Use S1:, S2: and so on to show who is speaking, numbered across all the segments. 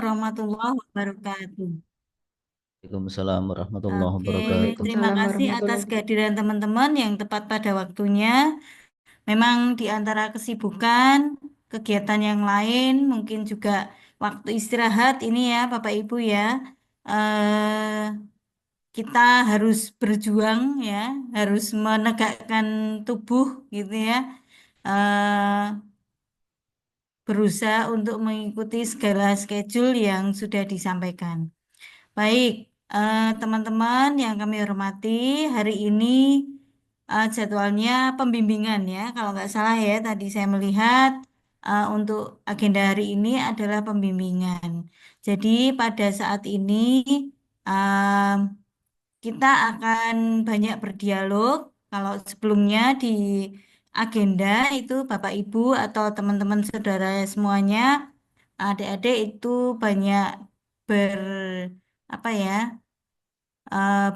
S1: warahmatullahi wabarakatuh.
S2: Waalaikumsalam warahmatullahi
S1: Oke,
S2: wabarakatuh.
S1: terima
S3: Waalaikumsalam
S1: kasih atas
S3: warahmatullahi wabarakatuh.
S1: kehadiran teman-teman yang tepat pada waktunya. Memang di antara kesibukan, kegiatan yang lain, mungkin juga waktu istirahat ini ya, Bapak Ibu ya, eh, kita harus berjuang ya, harus menegakkan tubuh gitu ya, eh, berusaha untuk mengikuti segala schedule yang sudah disampaikan. Baik, teman-teman yang kami hormati, hari ini jadwalnya pembimbingan ya. Kalau nggak salah ya, tadi saya melihat untuk agenda hari ini adalah pembimbingan. Jadi pada saat ini eh, kita akan banyak berdialog. Kalau sebelumnya di agenda itu Bapak Ibu atau teman-teman saudara semuanya, adik-adik itu banyak ber apa ya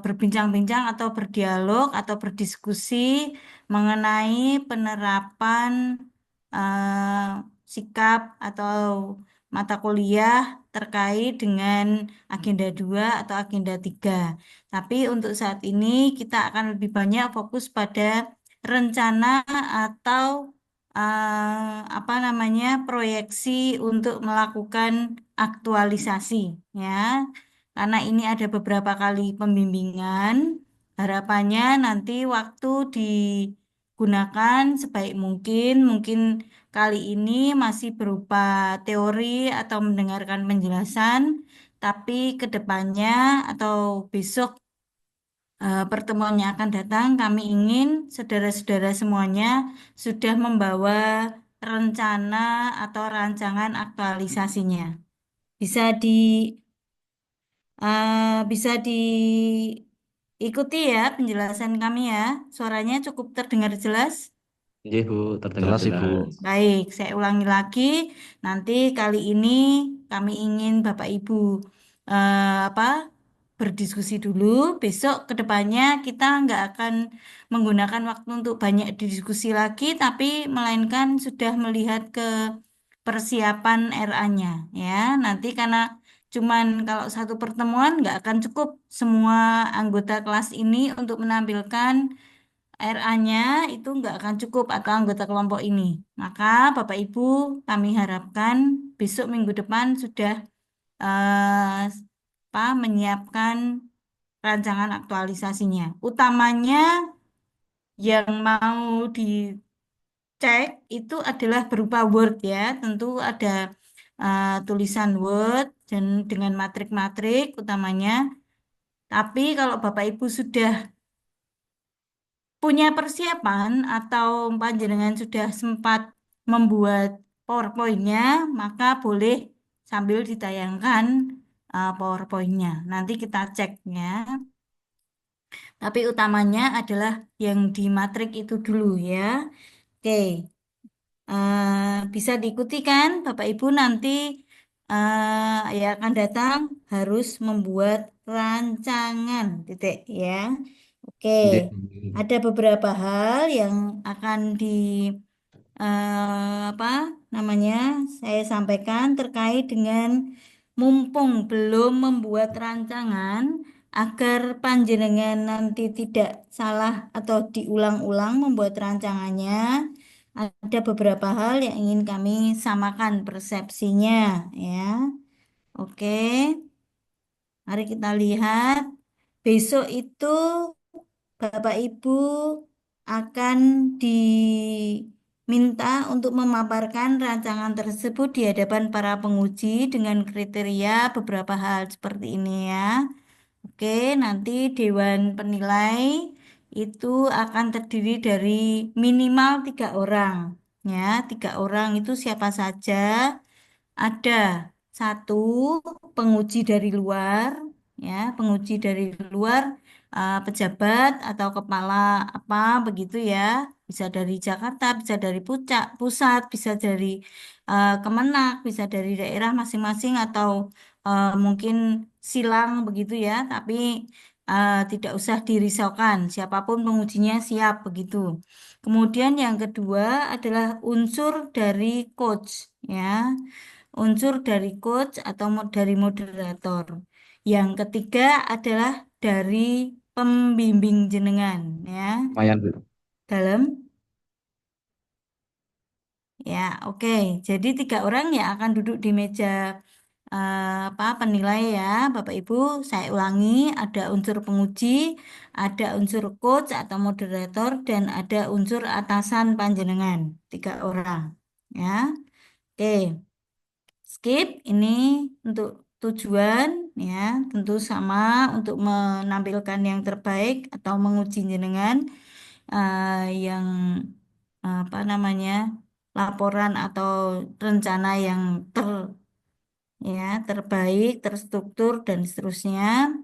S1: berbincang-bincang atau berdialog atau berdiskusi mengenai penerapan eh, sikap atau mata kuliah terkait dengan agenda 2 atau agenda 3. Tapi untuk saat ini kita akan lebih banyak fokus pada rencana atau apa namanya proyeksi untuk melakukan aktualisasi ya. Karena ini ada beberapa kali pembimbingan, harapannya nanti waktu digunakan sebaik mungkin. Mungkin kali ini masih berupa teori atau mendengarkan penjelasan, tapi ke depannya atau besok pertemuan yang akan datang, kami ingin saudara-saudara semuanya sudah membawa rencana atau rancangan aktualisasinya. Bisa di bisa diikuti ya penjelasan kami ya. Suaranya cukup terdengar jelas.
S4: Nggih, Bu, terdengar
S2: Jelas Ibu.
S4: jelas.
S1: Baik, saya ulangi lagi. Nanti kali ini kami ingin Bapak Ibu apa berdiskusi dulu. Besok ke depannya kita nggak akan menggunakan waktu untuk banyak diskusi lagi, tapi melainkan sudah melihat ke persiapan RA-nya ya. Nanti karena cuman kalau satu pertemuan nggak akan cukup semua anggota kelas ini untuk menampilkan RA-nya itu nggak akan cukup atau anggota kelompok ini. Maka Bapak Ibu kami harapkan besok minggu depan sudah menyiapkan rancangan aktualisasinya. Utamanya yang mau dicek itu adalah berupa Word ya. Tentu ada tulisan Word dan dengan matrik-matrik utamanya. Tapi kalau Bapak Ibu sudah punya persiapan atau panjenengan sudah sempat membuat PowerPoint-nya, maka boleh sambil ditayangkan PowerPoint-nya. Nanti kita ceknya. Tapi utamanya adalah yang di matrik itu dulu ya. Oke, bisa diikuti kan Bapak Ibu nanti yang akan datang harus membuat rancangan titik ya. Oke,
S4: Nggih.
S1: ada beberapa hal yang akan apa namanya saya sampaikan terkait dengan mumpung belum membuat rancangan agar panjenengan nanti tidak salah atau diulang-ulang membuat rancangannya. Ada beberapa hal yang ingin kami samakan persepsinya ya. Oke, mari kita lihat. Besok itu Bapak Ibu akan diminta untuk memaparkan rancangan tersebut di hadapan para penguji dengan kriteria beberapa hal seperti ini ya. Oke, nanti Dewan Penilai itu akan terdiri dari minimal 3 orang. Ya, 3 orang itu siapa saja? Ada satu penguji dari luar, ya, penguji dari luar, pejabat atau kepala apa begitu ya. Bisa dari Jakarta, bisa dari pusat, bisa dari Kemenak, bisa dari daerah masing-masing atau mungkin silang begitu ya. Tapi tidak usah dirisaukan, siapapun pengujinya siap begitu. Kemudian yang kedua adalah unsur dari coach, ya. unsur dari coach atau dari moderator. Yang ketiga adalah dari pembimbing jenengan ya.
S4: Lumayan, Bu.
S1: Dalam ya, oke. Jadi tiga orang yang akan duduk di meja apa penilai ya, Bapak Ibu. Saya ulangi, ada unsur penguji, ada unsur coach atau moderator, dan ada unsur atasan panjenengan. Tiga orang ya. Oke. Skip ini untuk tujuan ya, tentu sama untuk menampilkan yang terbaik atau menguji jenengan yang apa namanya laporan atau rencana yang ya terbaik, terstruktur dan seterusnya.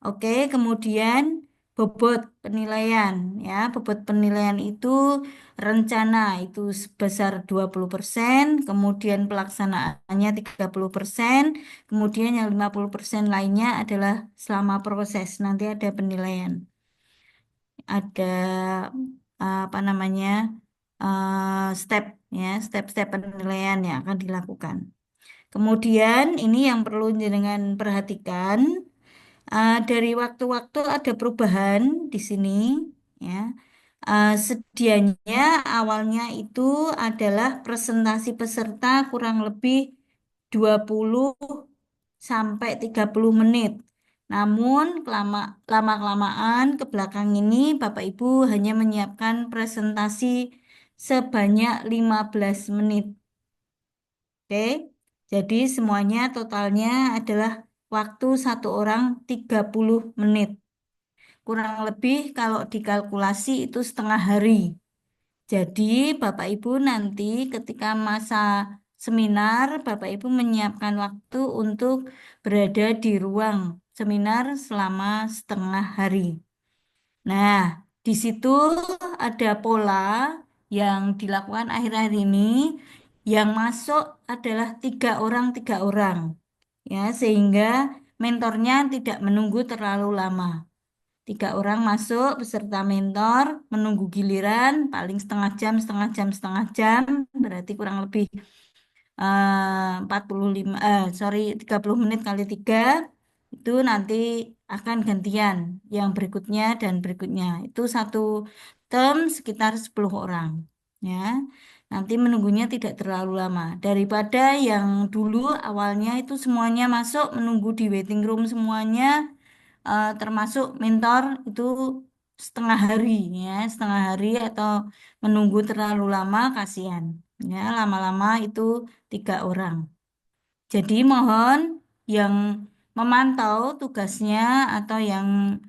S1: Oke, kemudian bobot penilaian ya, bobot penilaian itu rencana itu sebesar 20%, kemudian pelaksanaannya 30%, kemudian yang 50% lainnya adalah selama proses nanti ada penilaian. Ada apa namanya? Step ya, step-step penilaian yang akan dilakukan. Kemudian ini yang perlu jenengan perhatikan, dari waktu-waktu ada perubahan di sini ya. Sedianya awalnya itu adalah presentasi peserta kurang lebih 20 sampai 30 menit. Namun lama-kelamaan ke belakang ini Bapak Ibu hanya menyiapkan presentasi sebanyak 15 menit. Oke, jadi semuanya totalnya adalah waktu satu orang 30 menit. Kurang lebih kalau dikalkulasi itu setengah hari. Jadi Bapak Ibu nanti ketika masa seminar, Bapak Ibu menyiapkan waktu untuk berada di ruang seminar selama setengah hari. Nah, di situ ada pola yang dilakukan akhir-akhir ini. Yang masuk adalah tiga orang, ya, sehingga mentornya tidak menunggu terlalu lama. Tiga orang masuk beserta mentor, menunggu giliran, paling setengah jam, berarti kurang lebih 45, sorry, 30 menit kali tiga, itu nanti akan gantian yang berikutnya dan berikutnya. Itu satu term sekitar 10 orang. Ya, nanti menunggunya tidak terlalu lama. Daripada yang dulu awalnya itu semuanya masuk menunggu di waiting room semuanya, termasuk mentor itu setengah hari ya, setengah hari atau menunggu terlalu lama kasihan. Ya, lama-lama itu tiga orang. Jadi mohon yang memantau tugasnya atau yang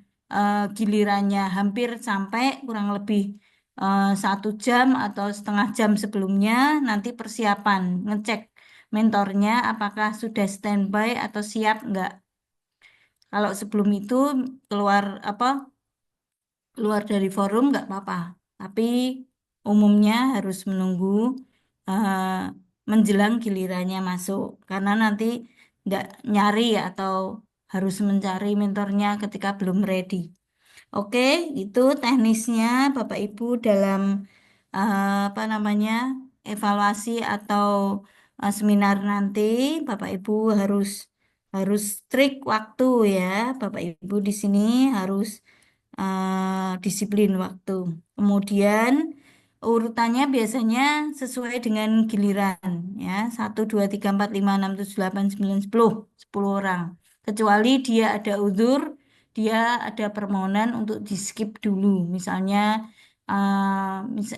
S1: gilirannya hampir sampai kurang lebih 1 jam atau setengah jam sebelumnya nanti persiapan ngecek mentornya apakah sudah standby atau siap enggak. Kalau sebelum itu keluar apa keluar dari forum nggak apa-apa, tapi umumnya harus menunggu eh, menjelang gilirannya masuk, karena nanti nggak nyari atau harus mencari mentornya ketika belum ready. Oke, itu teknisnya Bapak Ibu dalam apa namanya evaluasi atau seminar nanti. Bapak Ibu harus harus strict waktu ya. Bapak Ibu di sini harus disiplin waktu. Kemudian urutannya biasanya sesuai dengan giliran ya. 1, 2, 3, 4, 5, 6, 7, 8, 9, 10. 10 orang. Kecuali dia ada uzur, dia ada permohonan untuk di skip dulu. Misalnya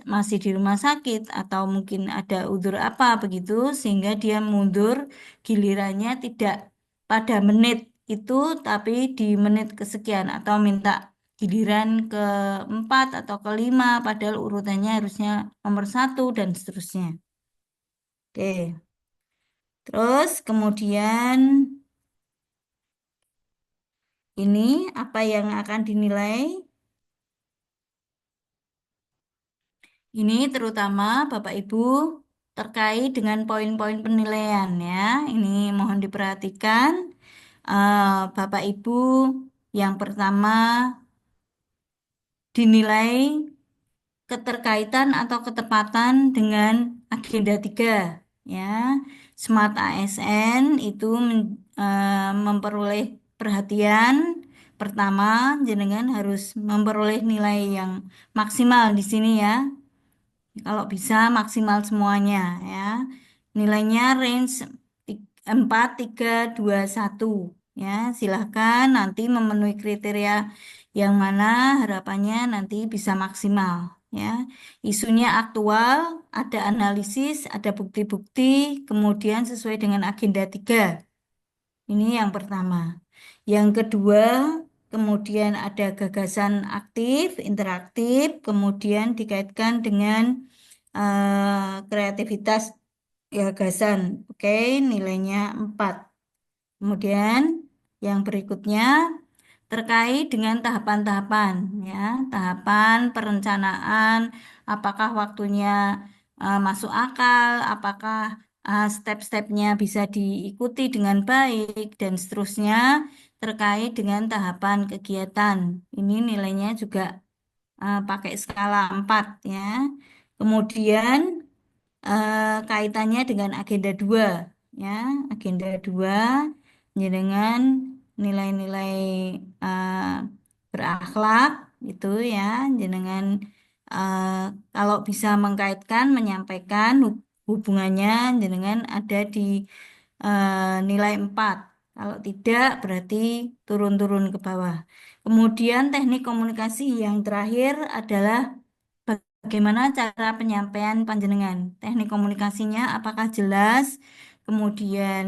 S1: masih di rumah sakit atau mungkin ada uzur apa begitu sehingga dia mundur gilirannya tidak pada menit itu tapi di menit kesekian atau minta giliran keempat atau kelima, padahal urutannya harusnya nomor satu dan seterusnya. Oke, terus kemudian ini apa yang akan dinilai? Ini terutama Bapak Ibu terkait dengan poin-poin penilaian ya. Ini mohon diperhatikan. Bapak Ibu yang pertama dinilai keterkaitan atau ketepatan dengan agenda 3 ya. Smart ASN itu memperoleh perhatian. Pertama, jenengan harus memperoleh nilai yang maksimal di sini ya. Kalau bisa maksimal semuanya ya. Nilainya range 4, 3, 2, 1 ya. Silahkan nanti memenuhi kriteria yang mana harapannya nanti bisa maksimal ya. Isunya aktual, ada analisis, ada bukti-bukti, kemudian sesuai dengan agenda 3. Ini yang pertama. Yang kedua, kemudian ada gagasan aktif, interaktif, kemudian dikaitkan dengan kreativitas gagasan. Oke, nilainya 4. Kemudian yang berikutnya terkait dengan tahapan-tahapan ya, tahapan perencanaan, apakah waktunya masuk akal, apakah step-stepnya bisa diikuti dengan baik dan seterusnya terkait dengan tahapan kegiatan. Ini nilainya juga pakai skala 4 ya. Kemudian kaitannya dengan agenda 2 ya. Agenda 2 dengan nilai-nilai eh, berakhlak itu ya, jenengan eh, kalau bisa mengkaitkan menyampaikan hubungannya jenengan ada di nilai 4. Kalau tidak berarti turun-turun ke bawah. Kemudian teknik komunikasi yang terakhir adalah bagaimana cara penyampaian panjenengan? Teknik komunikasinya apakah jelas, kemudian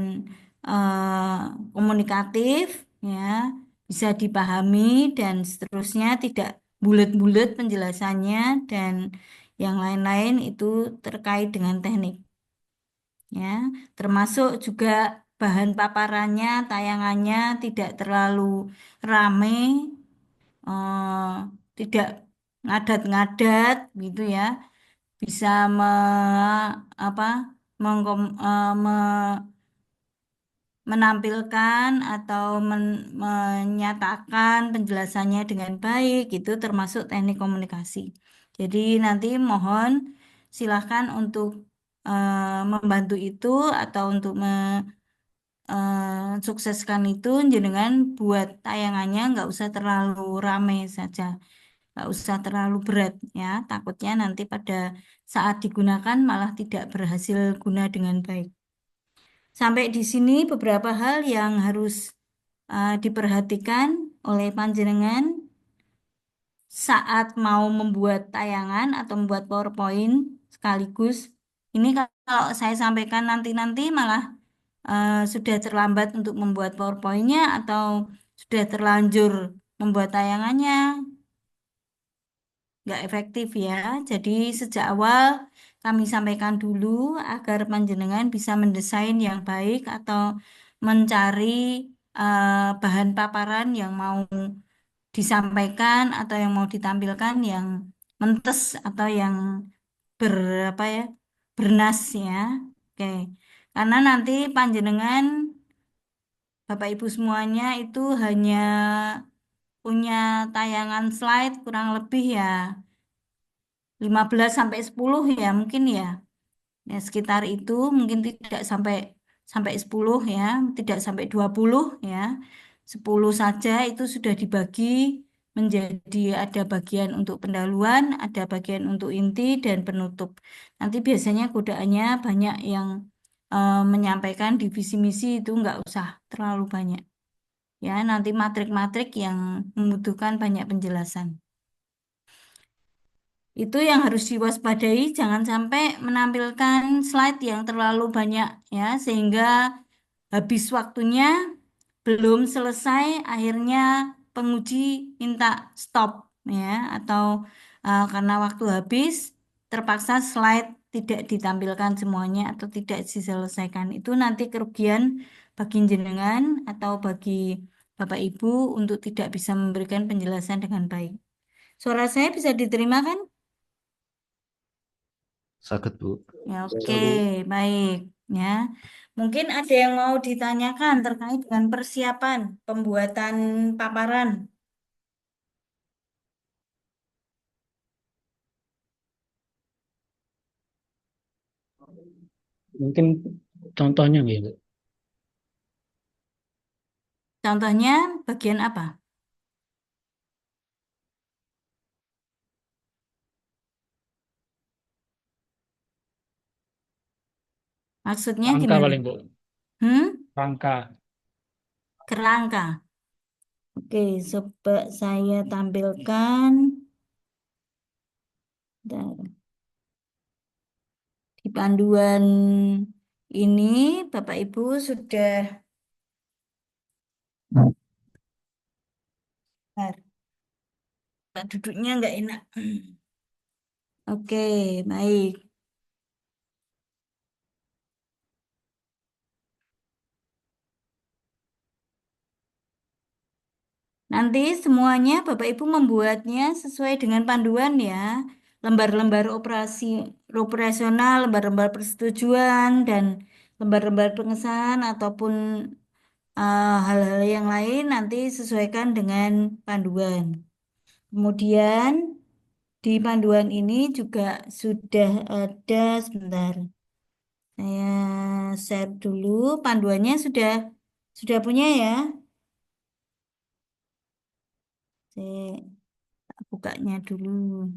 S1: eh, komunikatif, ya, bisa dipahami dan seterusnya, tidak bulat-bulat penjelasannya dan yang lain-lain itu terkait dengan teknik, ya, termasuk juga bahan paparannya, tayangannya tidak terlalu rame, eh, tidak ngadat-ngadat gitu ya, bisa apa menampilkan atau menyatakan penjelasannya dengan baik itu termasuk teknik komunikasi. Jadi nanti mohon silakan untuk membantu itu atau untuk sukseskan itu jenengan buat tayangannya nggak usah terlalu rame saja, nggak usah terlalu berat ya, takutnya nanti pada saat digunakan malah tidak berhasil guna dengan baik. Sampai di sini beberapa hal yang harus diperhatikan oleh panjenengan saat mau membuat tayangan atau membuat PowerPoint sekaligus. Ini kalau saya sampaikan nanti-nanti malah sudah terlambat untuk membuat PowerPoint-nya atau sudah terlanjur membuat tayangannya, nggak efektif ya. Jadi sejak awal kami sampaikan dulu agar panjenengan bisa mendesain yang baik atau mencari bahan paparan yang mau disampaikan atau yang mau ditampilkan yang mentes atau yang berapa ya, bernas ya. Oke. Karena nanti panjenengan Bapak Ibu semuanya itu hanya punya tayangan slide kurang lebih ya 15 sampai 10 ya mungkin ya. Ya sekitar itu mungkin tidak sampai sampai 10 ya, tidak sampai 20 ya. 10 saja itu sudah dibagi menjadi ada bagian untuk pendahuluan, ada bagian untuk inti dan penutup. Nanti biasanya godaannya banyak yang menyampaikan di visi misi itu nggak usah terlalu banyak. Ya, nanti matrik-matrik yang membutuhkan banyak penjelasan. Itu yang harus diwaspadai, jangan sampai menampilkan slide yang terlalu banyak ya, sehingga habis waktunya belum selesai, akhirnya penguji minta stop ya, atau karena waktu habis terpaksa slide tidak ditampilkan semuanya atau tidak diselesaikan. Itu nanti kerugian bagi jenengan atau bagi Bapak Ibu untuk tidak bisa memberikan penjelasan dengan baik. Suara saya bisa diterima kan?
S2: Sakit, Bu.
S1: Ya,
S4: Bisa,
S1: oke,
S4: Bu.
S1: baik. Ya, mungkin ada yang mau ditanyakan terkait dengan persiapan pembuatan paparan.
S4: Mungkin
S3: contohnya nggak, Bu?
S1: Contohnya bagian apa? Maksudnya
S3: Rangka
S1: gimana?
S3: paling, Bu.
S1: Hmm?
S3: Rangka.
S1: Kerangka. Oke, coba saya tampilkan. Bentar. Di panduan ini, Bapak Ibu sudah. Bentar, Pak duduknya nggak enak. Oke, baik. Nanti semuanya Bapak Ibu membuatnya sesuai dengan panduan ya. Lembar-lembar operasional, lembar-lembar persetujuan, dan lembar-lembar pengesahan ataupun hal-hal yang lain nanti sesuaikan dengan panduan. Kemudian di panduan ini juga sudah ada, sebentar, saya share dulu. Panduannya sudah punya ya. Saya bukanya dulu.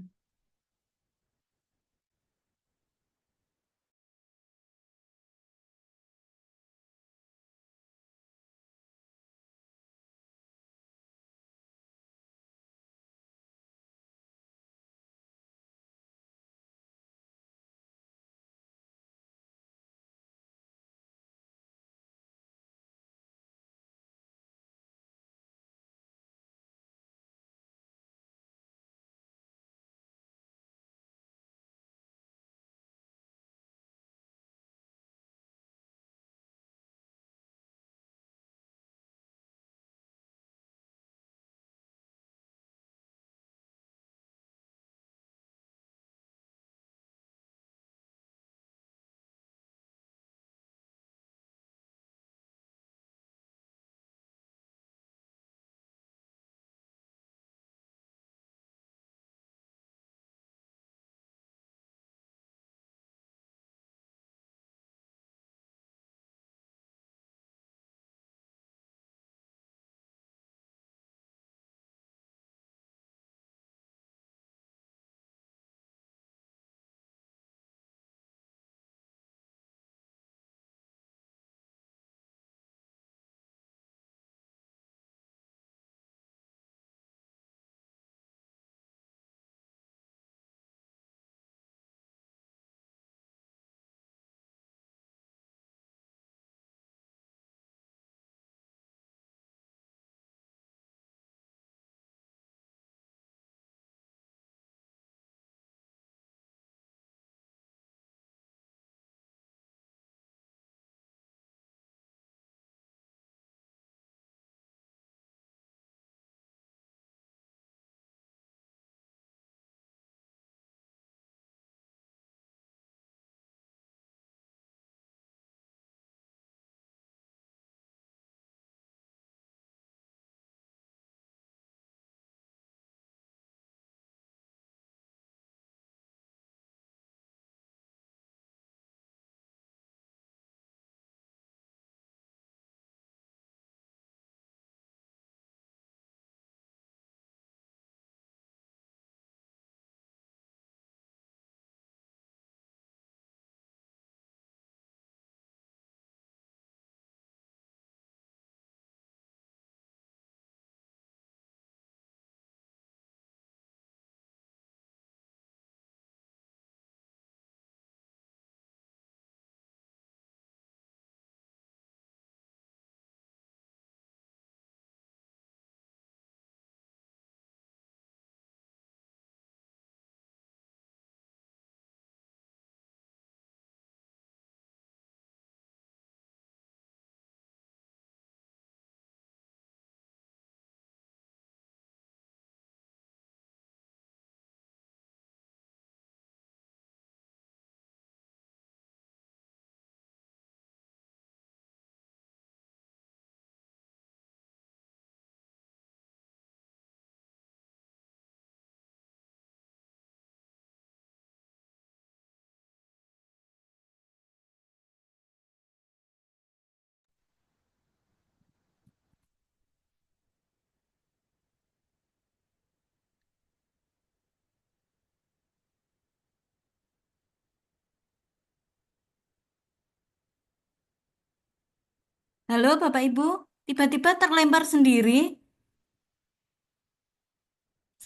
S1: Halo Bapak Ibu, tiba-tiba terlempar sendiri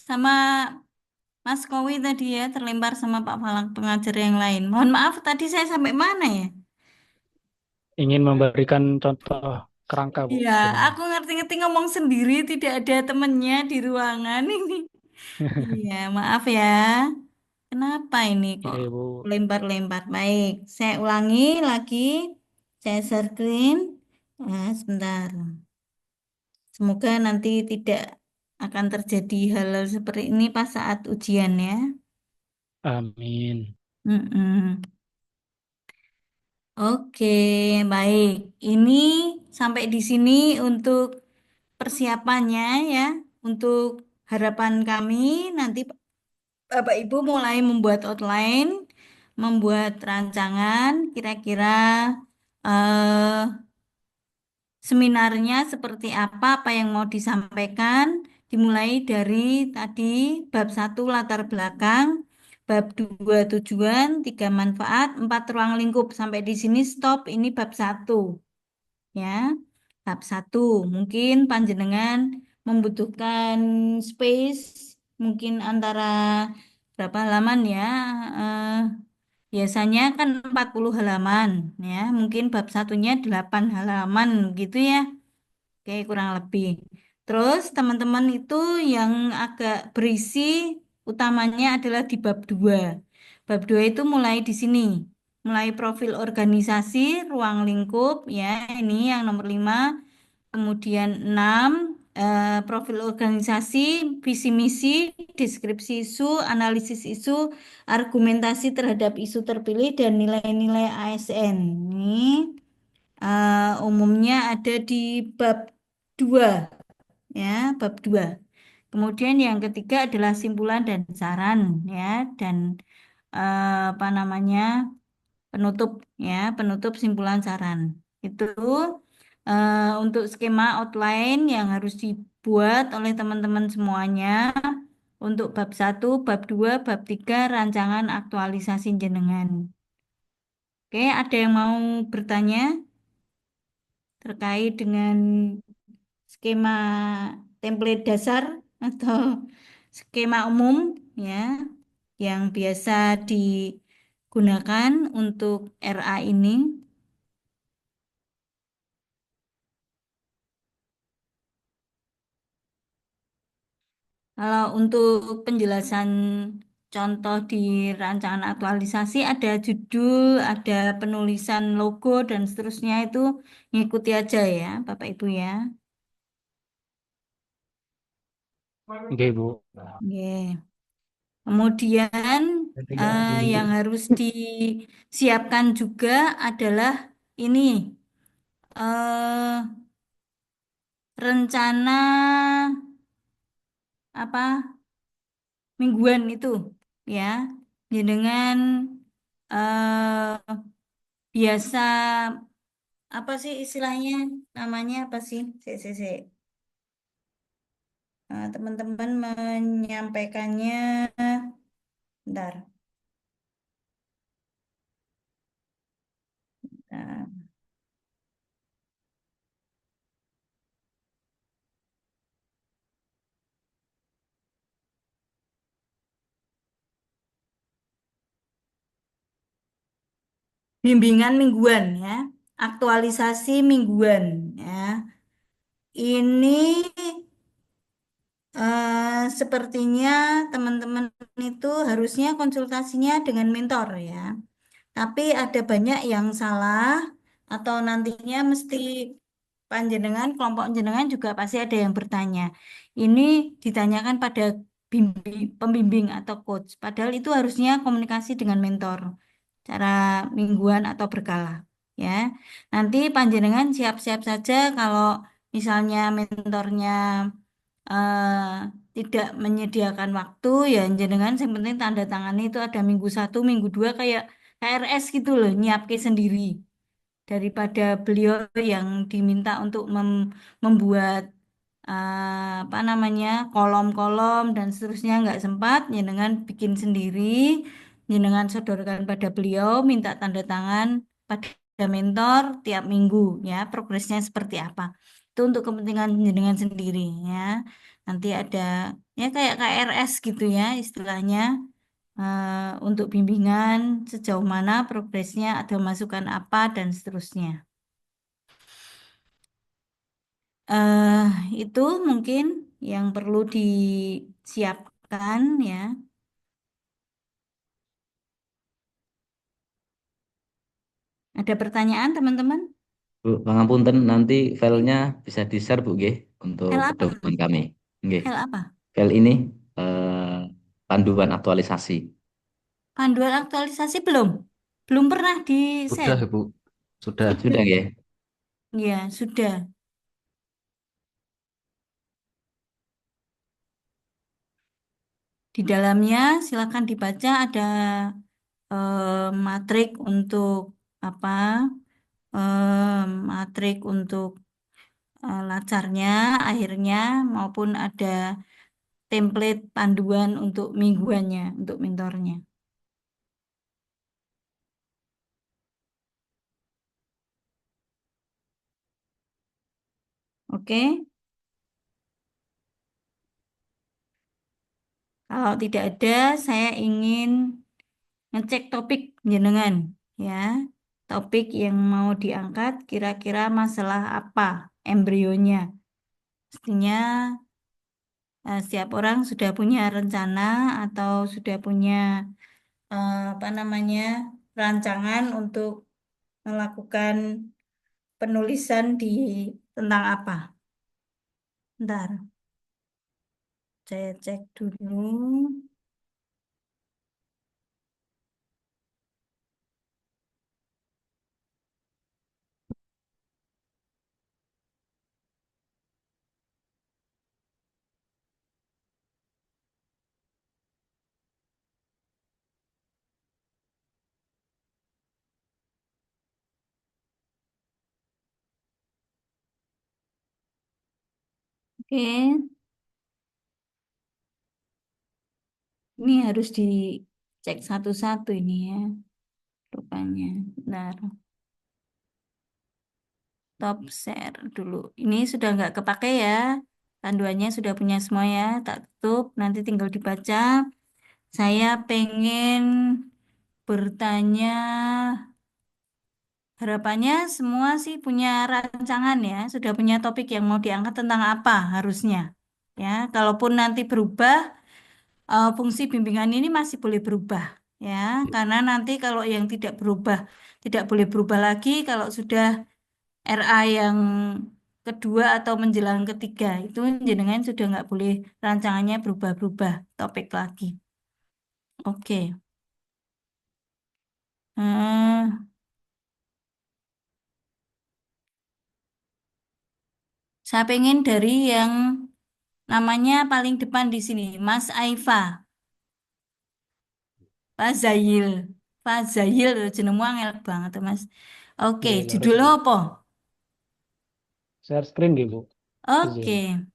S1: sama Mas Kowi tadi ya, terlempar sama Pak Falak pengajar yang lain. Mohon maaf tadi saya sampai mana ya?
S3: Ingin memberikan contoh kerangka, Bu,
S1: Iya,
S3: sebenarnya.
S1: aku ngerti-ngerti ngomong sendiri, tidak ada temennya di ruangan ini. Iya, maaf ya. Kenapa ini kok
S3: Oke, Bu.
S1: lempar-lempar? Baik, saya ulangi lagi. Saya share screen. Nah, sebentar. Semoga nanti tidak akan terjadi hal-hal seperti ini pas saat ujian ya.
S3: Amin.
S1: Mm-mm. Oke, baik. Ini sampai di sini untuk persiapannya ya. Untuk harapan kami nanti Bapak Ibu mulai membuat outline, membuat rancangan, kira-kira eh, seminarnya seperti apa, apa yang mau disampaikan, dimulai dari tadi bab satu latar belakang, bab 2 tujuan, 3 manfaat, 4 ruang lingkup. Sampai di sini stop, ini bab satu ya. Bab satu, mungkin panjenengan membutuhkan space, mungkin antara berapa halaman ya? Eh, Biasanya kan 40 halaman ya, mungkin bab satunya 8 halaman gitu ya. Oke, kurang lebih. Terus teman-teman itu yang agak berisi utamanya adalah di bab 2. Bab 2 itu mulai di sini. Mulai profil organisasi, ruang lingkup ya, ini yang nomor 5. Kemudian 6 profil organisasi, visi misi, deskripsi isu, analisis isu, argumentasi terhadap isu terpilih dan nilai-nilai ASN. Ini umumnya ada di bab 2 ya, bab 2. Kemudian yang ketiga adalah simpulan dan saran ya dan apa namanya? Penutup ya, penutup simpulan saran. Itu untuk skema outline yang harus dibuat oleh teman-teman semuanya untuk bab satu, bab 2, bab 3 rancangan aktualisasi jenengan. Oke, ada yang mau bertanya terkait dengan skema template dasar atau skema umum ya yang biasa digunakan untuk RA ini. Kalau untuk penjelasan contoh di rancangan aktualisasi ada judul, ada penulisan logo dan seterusnya itu ngikuti aja ya, Bapak Ibu ya.
S3: Oke, Bu.
S1: Oke. Kemudian yang harus disiapkan juga adalah ini eh, rencana apa mingguan itu ya. Dengan eh, biasa apa sih istilahnya namanya apa sih? Sik. Teman-teman menyampaikannya bentar. Nah, bimbingan mingguan ya, aktualisasi mingguan ya. Ini sepertinya teman-teman itu harusnya konsultasinya dengan mentor ya. Tapi ada banyak yang salah atau nantinya mesti panjenengan, kelompok jenengan juga pasti ada yang bertanya. Ini ditanyakan pada pembimbing atau coach. Padahal itu harusnya komunikasi dengan mentor, cara mingguan atau berkala. Ya, nanti panjenengan siap-siap saja kalau misalnya mentornya eh, tidak menyediakan waktu, ya jenengan yang penting tanda tangannya itu ada minggu satu, minggu dua kayak KRS gitu loh, nyiapke sendiri daripada beliau yang diminta untuk membuat apa namanya kolom-kolom dan seterusnya nggak sempat, jenengan bikin sendiri, jenengan sodorkan pada beliau, minta tanda tangan pada mentor tiap minggu ya, progresnya seperti apa. Itu untuk kepentingan jenengan sendiri ya. Nanti ada ya kayak KRS gitu ya istilahnya, untuk bimbingan sejauh mana progresnya, ada masukan apa dan seterusnya. eh itu mungkin yang perlu disiapkan ya. Ada pertanyaan teman-teman?
S4: Bu, pangapunten nanti filenya bisa di-share Bu nggih untuk
S1: Hal apa?
S4: pedoman kami. Nggih.
S1: Hal apa?
S4: File ini eh, panduan aktualisasi.
S1: Panduan aktualisasi belum? Belum pernah
S2: Sudah,
S1: di-share?
S2: Ibu. Sudah.
S4: Sudah nggih?
S1: Ya, sudah. Di dalamnya silakan dibaca, ada matrik untuk apa? Matrik untuk lacarnya, akhirnya maupun ada template panduan untuk mingguannya, untuk mentornya. Oke, kalau tidak ada, saya ingin ngecek topik jenengan, ya. Topik yang mau diangkat kira-kira masalah apa embrionya. Mestinya setiap orang sudah punya rencana atau sudah punya apa namanya rancangan untuk melakukan penulisan tentang apa. Bentar, saya cek dulu. Oke, ini harus dicek satu-satu ini ya, rupanya. Bentar, top share dulu. Ini sudah nggak kepake ya, panduannya sudah punya semua ya. Tak tutup, nanti tinggal dibaca. Saya pengen bertanya, harapannya semua sih punya rancangan ya, sudah punya topik yang mau diangkat tentang apa harusnya. Ya, kalaupun nanti berubah, fungsi bimbingan ini masih boleh berubah ya, karena nanti kalau yang tidak berubah tidak boleh berubah lagi kalau sudah RA yang kedua atau menjelang ketiga itu jenengan sudah nggak boleh rancangannya berubah-berubah topik lagi. Oke. Hmm, saya pengen dari yang namanya paling depan di sini, Mas Aifa, Pak Zahil. Pak Zahil, jenengmu angel banget, Mas. Oke,
S3: Nggih, leres
S1: judulnya
S3: Bu.
S1: apa?
S3: Share screen nggih Bu.
S1: Oke.
S3: Izin.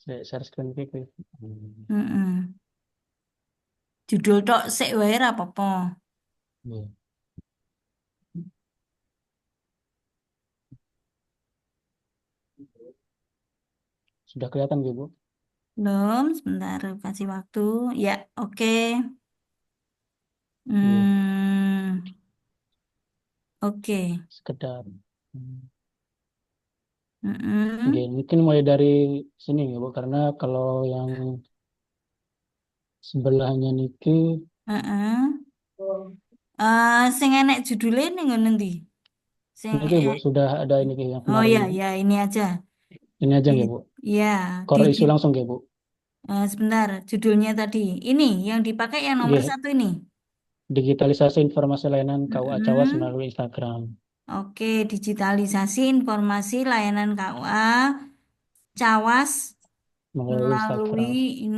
S3: Saya share screen iki.
S1: Mm-mm. Judul tok sik wae ra apa-apa.
S3: Nggih. Sudah kelihatan nggih Bu?
S1: Belum, sebentar kasih waktu. Ya, oke.
S3: Nggih,
S1: Hmm, oke.
S3: sekedar. Oke,
S1: Mm-mm.
S3: mungkin mulai dari sini ya Bu, karena kalau yang sebelahnya niki,
S1: Heeh. Sing enek judulnya ning ngono ndi? Sing
S3: niki Bu sudah ada ini yang
S1: oh
S3: kemarin
S1: ya, ya ini aja.
S3: ini aja
S1: Di,
S3: ya Bu.
S1: ya,
S3: Core isu langsung ya Bu.
S1: sebentar, judulnya tadi. Ini yang dipakai yang nomor
S3: Oke,
S1: satu ini.
S3: digitalisasi informasi layanan KUA Cawas
S1: Mm-mm.
S3: melalui Instagram,
S1: Oke, digitalisasi informasi layanan KUA Cawas
S3: melalui
S1: melalui
S3: Instagram.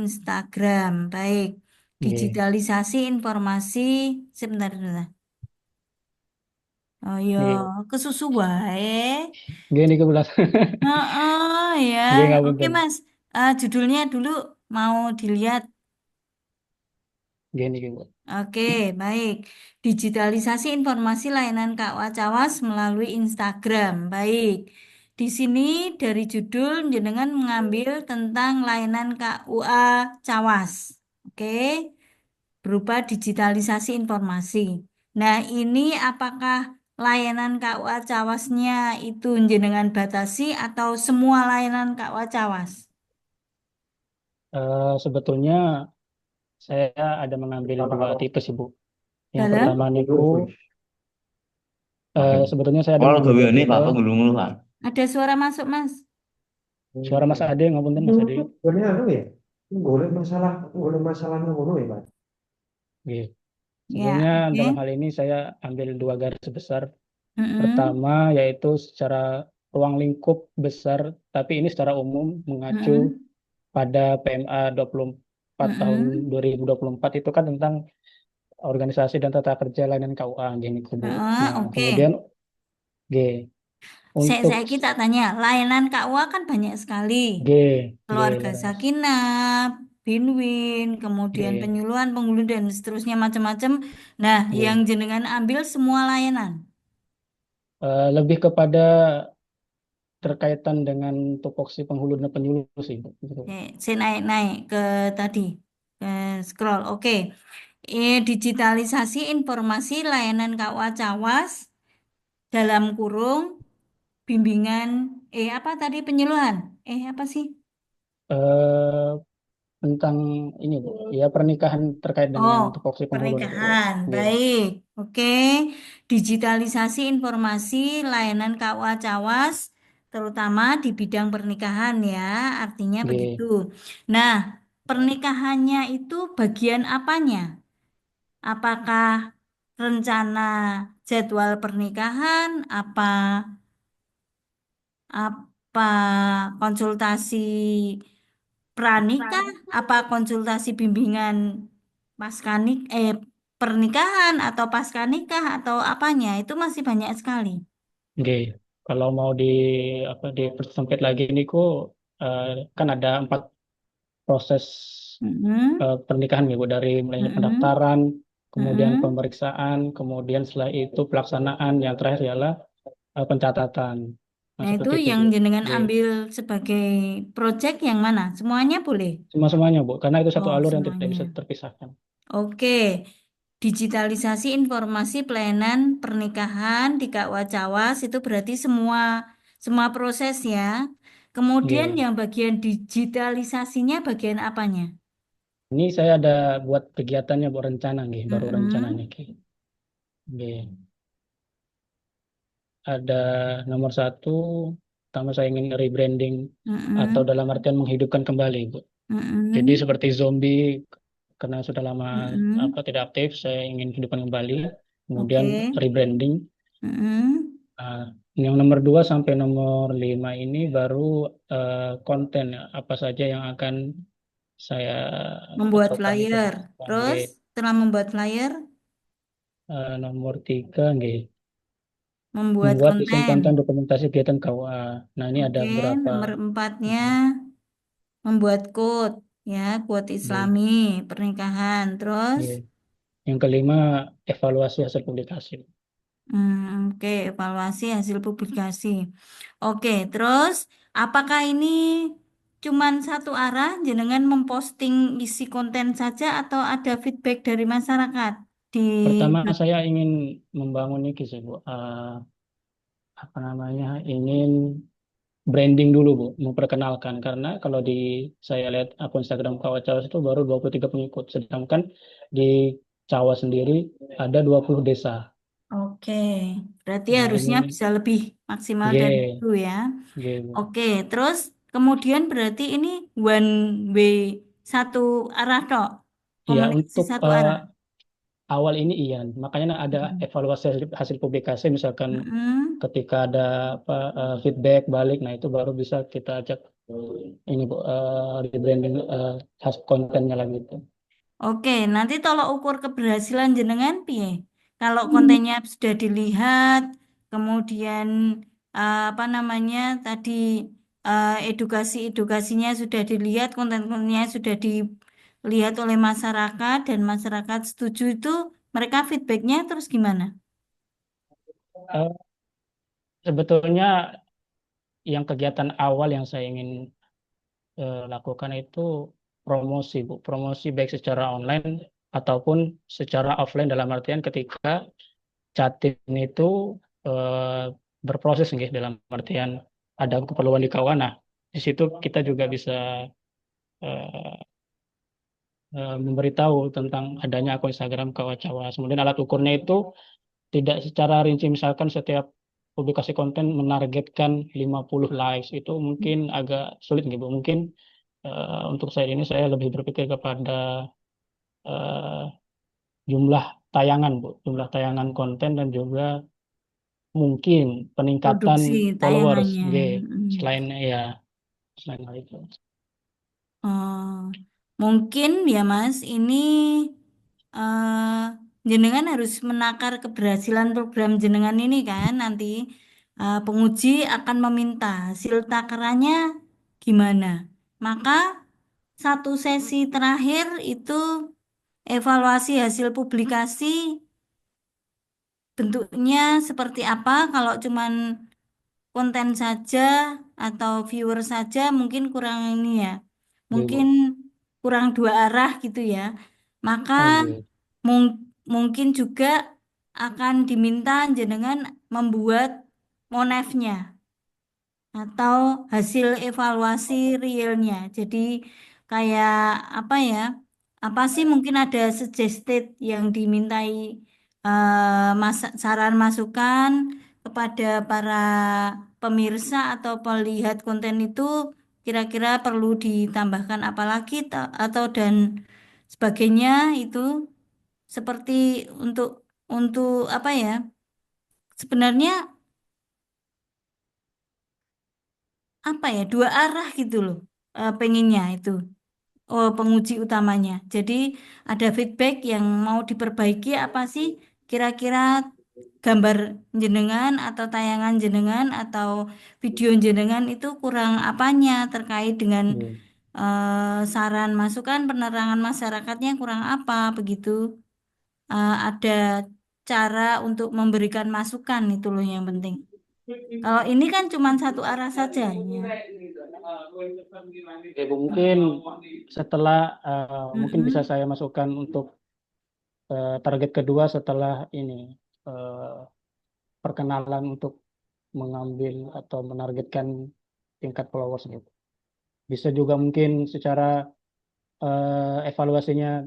S1: Instagram. Baik.
S3: Oke,
S1: Digitalisasi informasi sebentar, sebentar. Oh ya,
S3: oke,
S1: kesusu wae.
S3: oke ini kebelas.
S1: Heeh, ya.
S3: Oke, nggak
S1: Oke,
S3: punten.
S1: Mas. Judulnya dulu mau dilihat.
S3: Gini Bu.
S1: Oke, baik. Digitalisasi informasi layanan KUA Cawas melalui Instagram. Baik. Di sini dari judul jenengan mengambil tentang layanan KUA Cawas. Oke, berupa digitalisasi informasi. Nah, ini apakah layanan KUA Cawasnya itu jenengan batasi atau semua layanan KUA Cawas?
S3: Sebetulnya saya ada mengambil dua tipe sih Bu. Yang
S1: Dalam
S3: pertama niku sebetulnya saya ada
S4: Oh,
S3: mengambil dua
S4: gaweane
S3: tipe.
S4: Pak penggulung kan.
S1: ada suara masuk, Mas.
S3: Suara Mas Ade ngapunten Mas Ade.
S5: Sebenarnya anu ya, golek masalahnya ngono ya, Pak.
S3: Nggih.
S1: Ya,
S3: Sebenarnya
S1: oke.
S3: dalam hal ini saya ambil dua garis besar.
S1: Mm-mm.
S3: Pertama yaitu secara ruang lingkup besar, tapi ini secara umum mengacu
S1: Mm-mm.
S3: pada PMA 24 tahun
S1: Mm-mm.
S3: 2024 itu kan tentang organisasi dan tata kerja layanan KUA gini Bu. Nah,
S1: Oke.
S3: kemudian G untuk
S1: Saya kita tanya, layanan KUA kan banyak sekali.
S3: G G
S1: Keluarga
S3: leres.
S1: Sakinah, Binwin, kemudian
S3: G
S1: penyuluhan, penghulu dan seterusnya macam-macam. Nah, yang
S3: G
S1: jenengan ambil semua layanan.
S3: Lebih kepada terkaitan dengan tupoksi penghulu dan penyuluh sih Bu. Gitu.
S1: Saya naik-naik ke tadi, ke scroll. Oke. Digitalisasi informasi layanan KUA Cawas dalam kurung bimbingan apa tadi penyuluhan? Apa sih?
S3: Eh, Tentang ini Bu, ya pernikahan terkait dengan
S1: Oh,
S3: tupoksi penghulu dan penyuluh.
S1: pernikahan.
S3: G
S1: Baik. Oke. Digitalisasi informasi layanan KUA Cawas terutama di bidang pernikahan ya, artinya begitu.
S3: G
S1: Nah, pernikahannya itu bagian apanya? Apakah rencana jadwal pernikahan, apa konsultasi pranikah, apa konsultasi bimbingan paskanik pernikahan atau paskanikah atau apanya itu masih banyak sekali.
S3: G. Kalau mau di apa di persempit lagi ini kok eh, kan ada 4 proses
S1: Mm-mm,
S3: pernikahan ya Bu, dari mulai
S1: mm-mm,
S3: pendaftaran, kemudian
S1: mm-mm.
S3: pemeriksaan, kemudian setelah itu pelaksanaan, yang terakhir ialah pencatatan. Nah,
S1: Nah itu
S3: seperti itu
S1: yang
S3: Bu.
S1: jenengan
S3: G.
S1: ambil sebagai project yang mana? Semuanya boleh?
S3: Semua-semuanya Bu, karena itu satu
S1: Oh,
S3: alur yang tidak bisa
S1: semuanya.
S3: terpisahkan.
S1: Oke, digitalisasi informasi pelayanan pernikahan di KUA Cawas itu berarti semua semua proses ya. Kemudian
S3: G.
S1: yang bagian digitalisasinya bagian apanya?
S3: Ini saya ada buat kegiatannya buat rencana nih, baru rencananya
S1: Mm-mm,
S3: Ki. G. Ada nomor satu, pertama saya ingin rebranding atau
S1: mm-mm,
S3: dalam artian menghidupkan kembali, Bu. Jadi
S1: mm-mm,
S3: seperti zombie karena sudah lama
S1: mm-mm.
S3: tidak aktif, saya ingin hidupkan kembali. Kemudian
S1: Oke,
S3: rebranding.
S1: mm-mm.
S3: Nah, yang nomor 2 sampai nomor 5 ini baru konten ya, apa saja yang akan saya
S1: Membuat
S3: coba nih
S1: flyer. Terus
S3: sebagai
S1: setelah membuat flyer,
S3: nomor 3 nggih.
S1: membuat
S3: Membuat desain
S1: konten.
S3: konten dokumentasi kegiatan KUA. Nah, ini ada
S1: Oke,
S3: beberapa.
S1: nomor empatnya membuat quote ya, quote
S3: Oke.
S1: Islami pernikahan. Terus,
S3: Oke. Yang kelima, evaluasi hasil publikasi.
S1: oke, evaluasi hasil publikasi. Oke, terus apakah ini cuman satu arah, jenengan memposting isi konten saja atau ada feedback dari masyarakat di
S3: Pertama, saya ingin membangun ini sih, Bu. Apa namanya? Ingin branding dulu, Bu. Memperkenalkan. Karena kalau di saya lihat akun Instagram Kawa Cawas itu baru 23 pengikut. Sedangkan di Cawa sendiri ada 20 desa.
S1: Oke, berarti
S3: Nah,
S1: harusnya
S3: ini
S1: bisa lebih maksimal dari itu
S3: G,
S1: ya.
S3: G, Bu.
S1: Oke, terus kemudian berarti ini one way satu arah tok,
S3: Ya,
S1: komunikasi
S3: untuk
S1: satu arah.
S3: awal ini iya. Makanya ada
S1: Mm.
S3: evaluasi hasil publikasi, misalkan
S1: Mm-mm.
S3: ketika ada apa feedback balik, nah itu baru bisa kita ajak ini Bu, rebranding hasil kontennya lagi itu.
S1: Oke, nanti tolok ukur keberhasilan jenengan piye? Kalau kontennya sudah dilihat, kemudian apa namanya tadi edukasinya sudah dilihat, konten-kontennya sudah dilihat oleh masyarakat dan masyarakat setuju itu mereka feedbacknya terus gimana?
S3: Eh, Sebetulnya yang kegiatan awal yang saya ingin lakukan itu promosi, Bu. Promosi baik secara online ataupun secara offline dalam artian ketika Jatim itu eh, berproses nggih, dalam artian ada keperluan di kawan. Nah, di situ kita juga bisa eh, memberitahu tentang adanya akun Instagram Kawacawas. Kemudian alat ukurnya itu tidak secara rinci, misalkan setiap publikasi konten menargetkan 50 likes, itu mungkin agak sulit gitu. Mungkin untuk saya ini saya lebih berpikir kepada eh, jumlah tayangan, Bu, jumlah tayangan konten dan juga mungkin peningkatan
S1: Produksi
S3: followers,
S1: tayangannya.
S3: G,
S1: Mm.
S3: selain ya, selain hal itu.
S1: Oh, mungkin ya Mas, ini jenengan harus menakar keberhasilan program jenengan ini kan nanti penguji akan meminta hasil takarannya gimana. Maka satu sesi terakhir itu evaluasi hasil publikasi bentuknya seperti apa. Kalau cuman konten saja atau viewer saja mungkin kurang ini ya.
S3: G,
S1: Mungkin
S3: Bu.
S1: kurang dua arah gitu ya. Maka
S3: Oh, G.
S1: mungkin juga akan diminta jenengan membuat monefnya atau hasil evaluasi realnya. Jadi kayak apa ya? Apa sih mungkin ada suggested yang dimintai saran masukan kepada para pemirsa atau pelihat konten itu kira-kira perlu ditambahkan apa lagi atau dan sebagainya itu seperti untuk apa ya? Sebenarnya apa ya? Dua arah gitu loh. Pengennya itu. Oh, penguji utamanya. Jadi ada feedback yang mau diperbaiki apa sih? Kira-kira gambar jenengan atau tayangan jenengan atau video jenengan itu kurang apanya terkait dengan
S3: G.
S1: saran masukan penerangan masyarakatnya kurang apa begitu. Ada cara untuk memberikan masukan itu loh yang penting. Kalau ini kan cuma satu arah saja ya.
S3: Oke, Bu, mungkin setelah mungkin bisa
S1: Mm-mm.
S3: saya masukkan untuk target kedua setelah ini, eh, perkenalan untuk mengambil atau menargetkan tingkat followers gitu. Bisa juga mungkin secara evaluasinya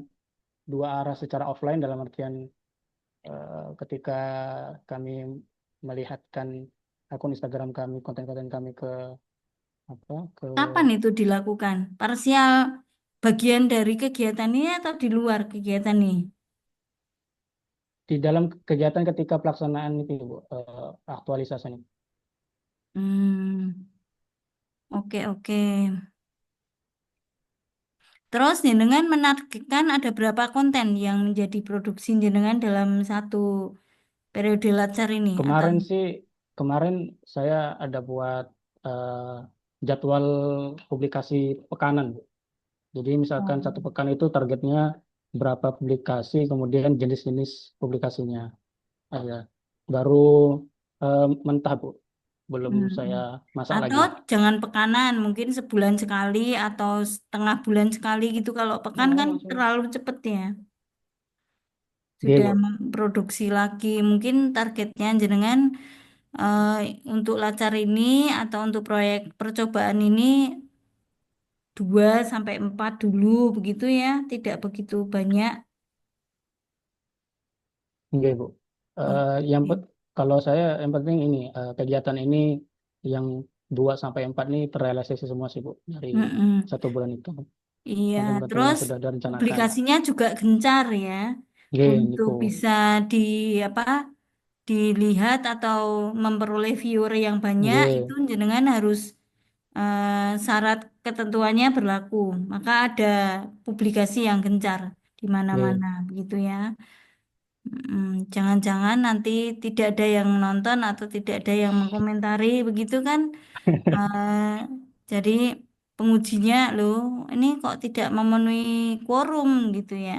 S3: dua arah, secara offline dalam artian ketika kami melihatkan akun Instagram kami, konten-konten kami ke apa ke
S1: Kapan itu dilakukan? Parsial bagian dari kegiatan ini atau di luar kegiatan ini?
S3: di dalam kegiatan ketika pelaksanaan itu, Bu, aktualisasi ini.
S1: Hmm, oke oke. Terus jenengan menargetkan ada berapa konten yang menjadi produksi jenengan dalam satu periode lacar ini atau
S3: Kemarin sih, kemarin saya ada buat eh, jadwal publikasi pekanan, Bu. Jadi misalkan
S1: oh.
S3: satu pekan itu targetnya berapa publikasi, kemudian jenis-jenis publikasinya. Ya, baru mentah, Bu. Belum
S1: Hmm.
S3: saya masak
S1: Atau
S3: lagi.
S1: jangan pekanan, mungkin sebulan sekali atau setengah bulan sekali gitu. Kalau pekan kan terlalu cepet ya.
S3: Oke,
S1: Sudah
S3: Bu.
S1: memproduksi lagi. Mungkin targetnya jenengan eh, untuk lacar ini atau untuk proyek percobaan ini 2 sampai 4 dulu begitu ya, tidak begitu banyak.
S3: Oke, Bu. Yang
S1: Oke.
S3: kalau saya yang penting ini kegiatan ini yang 2 sampai 4 ini terrealisasi semua sih, Bu, dari
S1: Mm-mm.
S3: 1 bulan itu.
S1: Iya,
S3: Konten-konten yang
S1: terus
S3: sudah direncanakan.
S1: publikasinya juga gencar ya
S3: Oke,
S1: untuk
S3: Niku.
S1: bisa di apa dilihat atau memperoleh viewer yang banyak itu
S3: Oke,
S1: jenengan harus eh, syarat ketentuannya berlaku. Maka ada publikasi yang gencar di
S3: oke.
S1: mana-mana begitu ya. Jangan-jangan nanti tidak ada yang nonton atau tidak ada yang mengomentari begitu kan. Eh, jadi pengujinya loh, ini kok tidak memenuhi quorum gitu ya.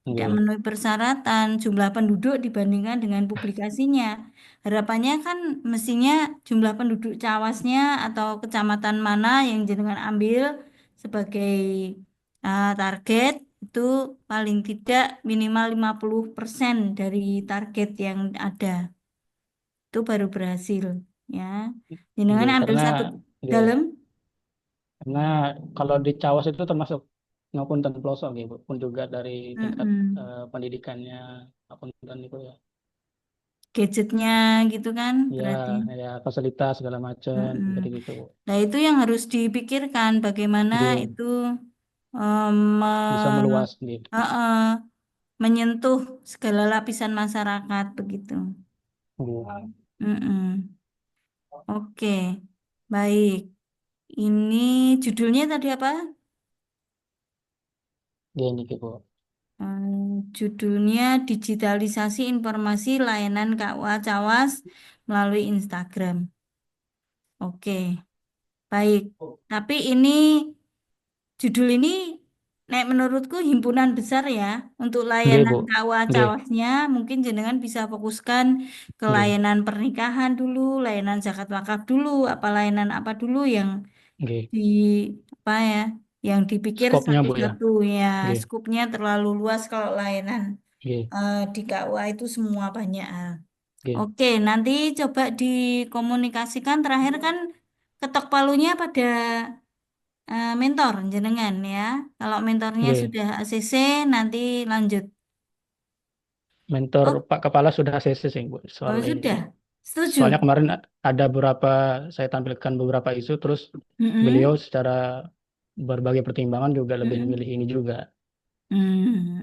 S1: Tidak
S3: Nggih,
S1: memenuhi persyaratan jumlah penduduk dibandingkan dengan publikasinya. Harapannya kan mestinya jumlah penduduk Cawasnya atau kecamatan mana yang jenengan ambil sebagai target itu paling tidak minimal 50% dari target yang ada. Itu baru berhasil ya. Jenengan
S3: nggih,
S1: ambil
S3: karena
S1: satu
S3: nggih,
S1: dalam.
S3: karena kalau di Cawas itu termasuk ngapunten pelosok nggih, Bu, pun juga dari tingkat
S1: Mm-mm.
S3: pendidikannya ngapunten itu ya.
S1: Gadgetnya gitu kan
S3: Ya,
S1: berarti.
S3: ya fasilitas segala macam
S1: Mm-mm.
S3: seperti gitu, Bu.
S1: Nah, itu yang harus dipikirkan bagaimana
S3: Nggih,
S1: itu em,
S3: bisa meluas gitu.
S1: eh, eh, menyentuh segala lapisan masyarakat begitu.
S3: Nggih,
S1: Mm-mm. Oke, baik. Ini judulnya tadi apa?
S3: nggih niki, Bu.
S1: Judulnya Digitalisasi Informasi Layanan KUA Cawas melalui Instagram. Oke, baik. Tapi ini judul ini nek menurutku himpunan besar ya untuk
S3: Nggih,
S1: layanan
S3: Bu.
S1: KUA
S3: Nggih,
S1: Cawasnya mungkin jenengan bisa fokuskan ke
S3: nggih,
S1: layanan pernikahan dulu, layanan zakat wakaf dulu, apa layanan apa dulu yang
S3: nggih.
S1: di apa ya, yang dipikir
S3: Skopnya, Bu, ya.
S1: satu-satu ya,
S3: Nggih,
S1: skupnya terlalu luas kalau layanan
S3: nggih,
S1: di KUA itu semua banyak hal.
S3: nggih,
S1: Oke, nanti coba dikomunikasikan terakhir kan ketok palunya pada mentor jenengan ya. Kalau mentornya
S3: nggih.
S1: sudah ACC nanti lanjut.
S3: Mentor
S1: Oh,
S3: Pak Kepala sudah ACC sih, Bu, soal
S1: oh
S3: ini.
S1: sudah.
S3: Soalnya
S1: Setuju.
S3: kemarin ada beberapa, saya tampilkan beberapa isu, terus beliau
S1: Mm-mm.
S3: secara berbagai pertimbangan juga lebih
S1: Mm-mm.
S3: memilih ini juga.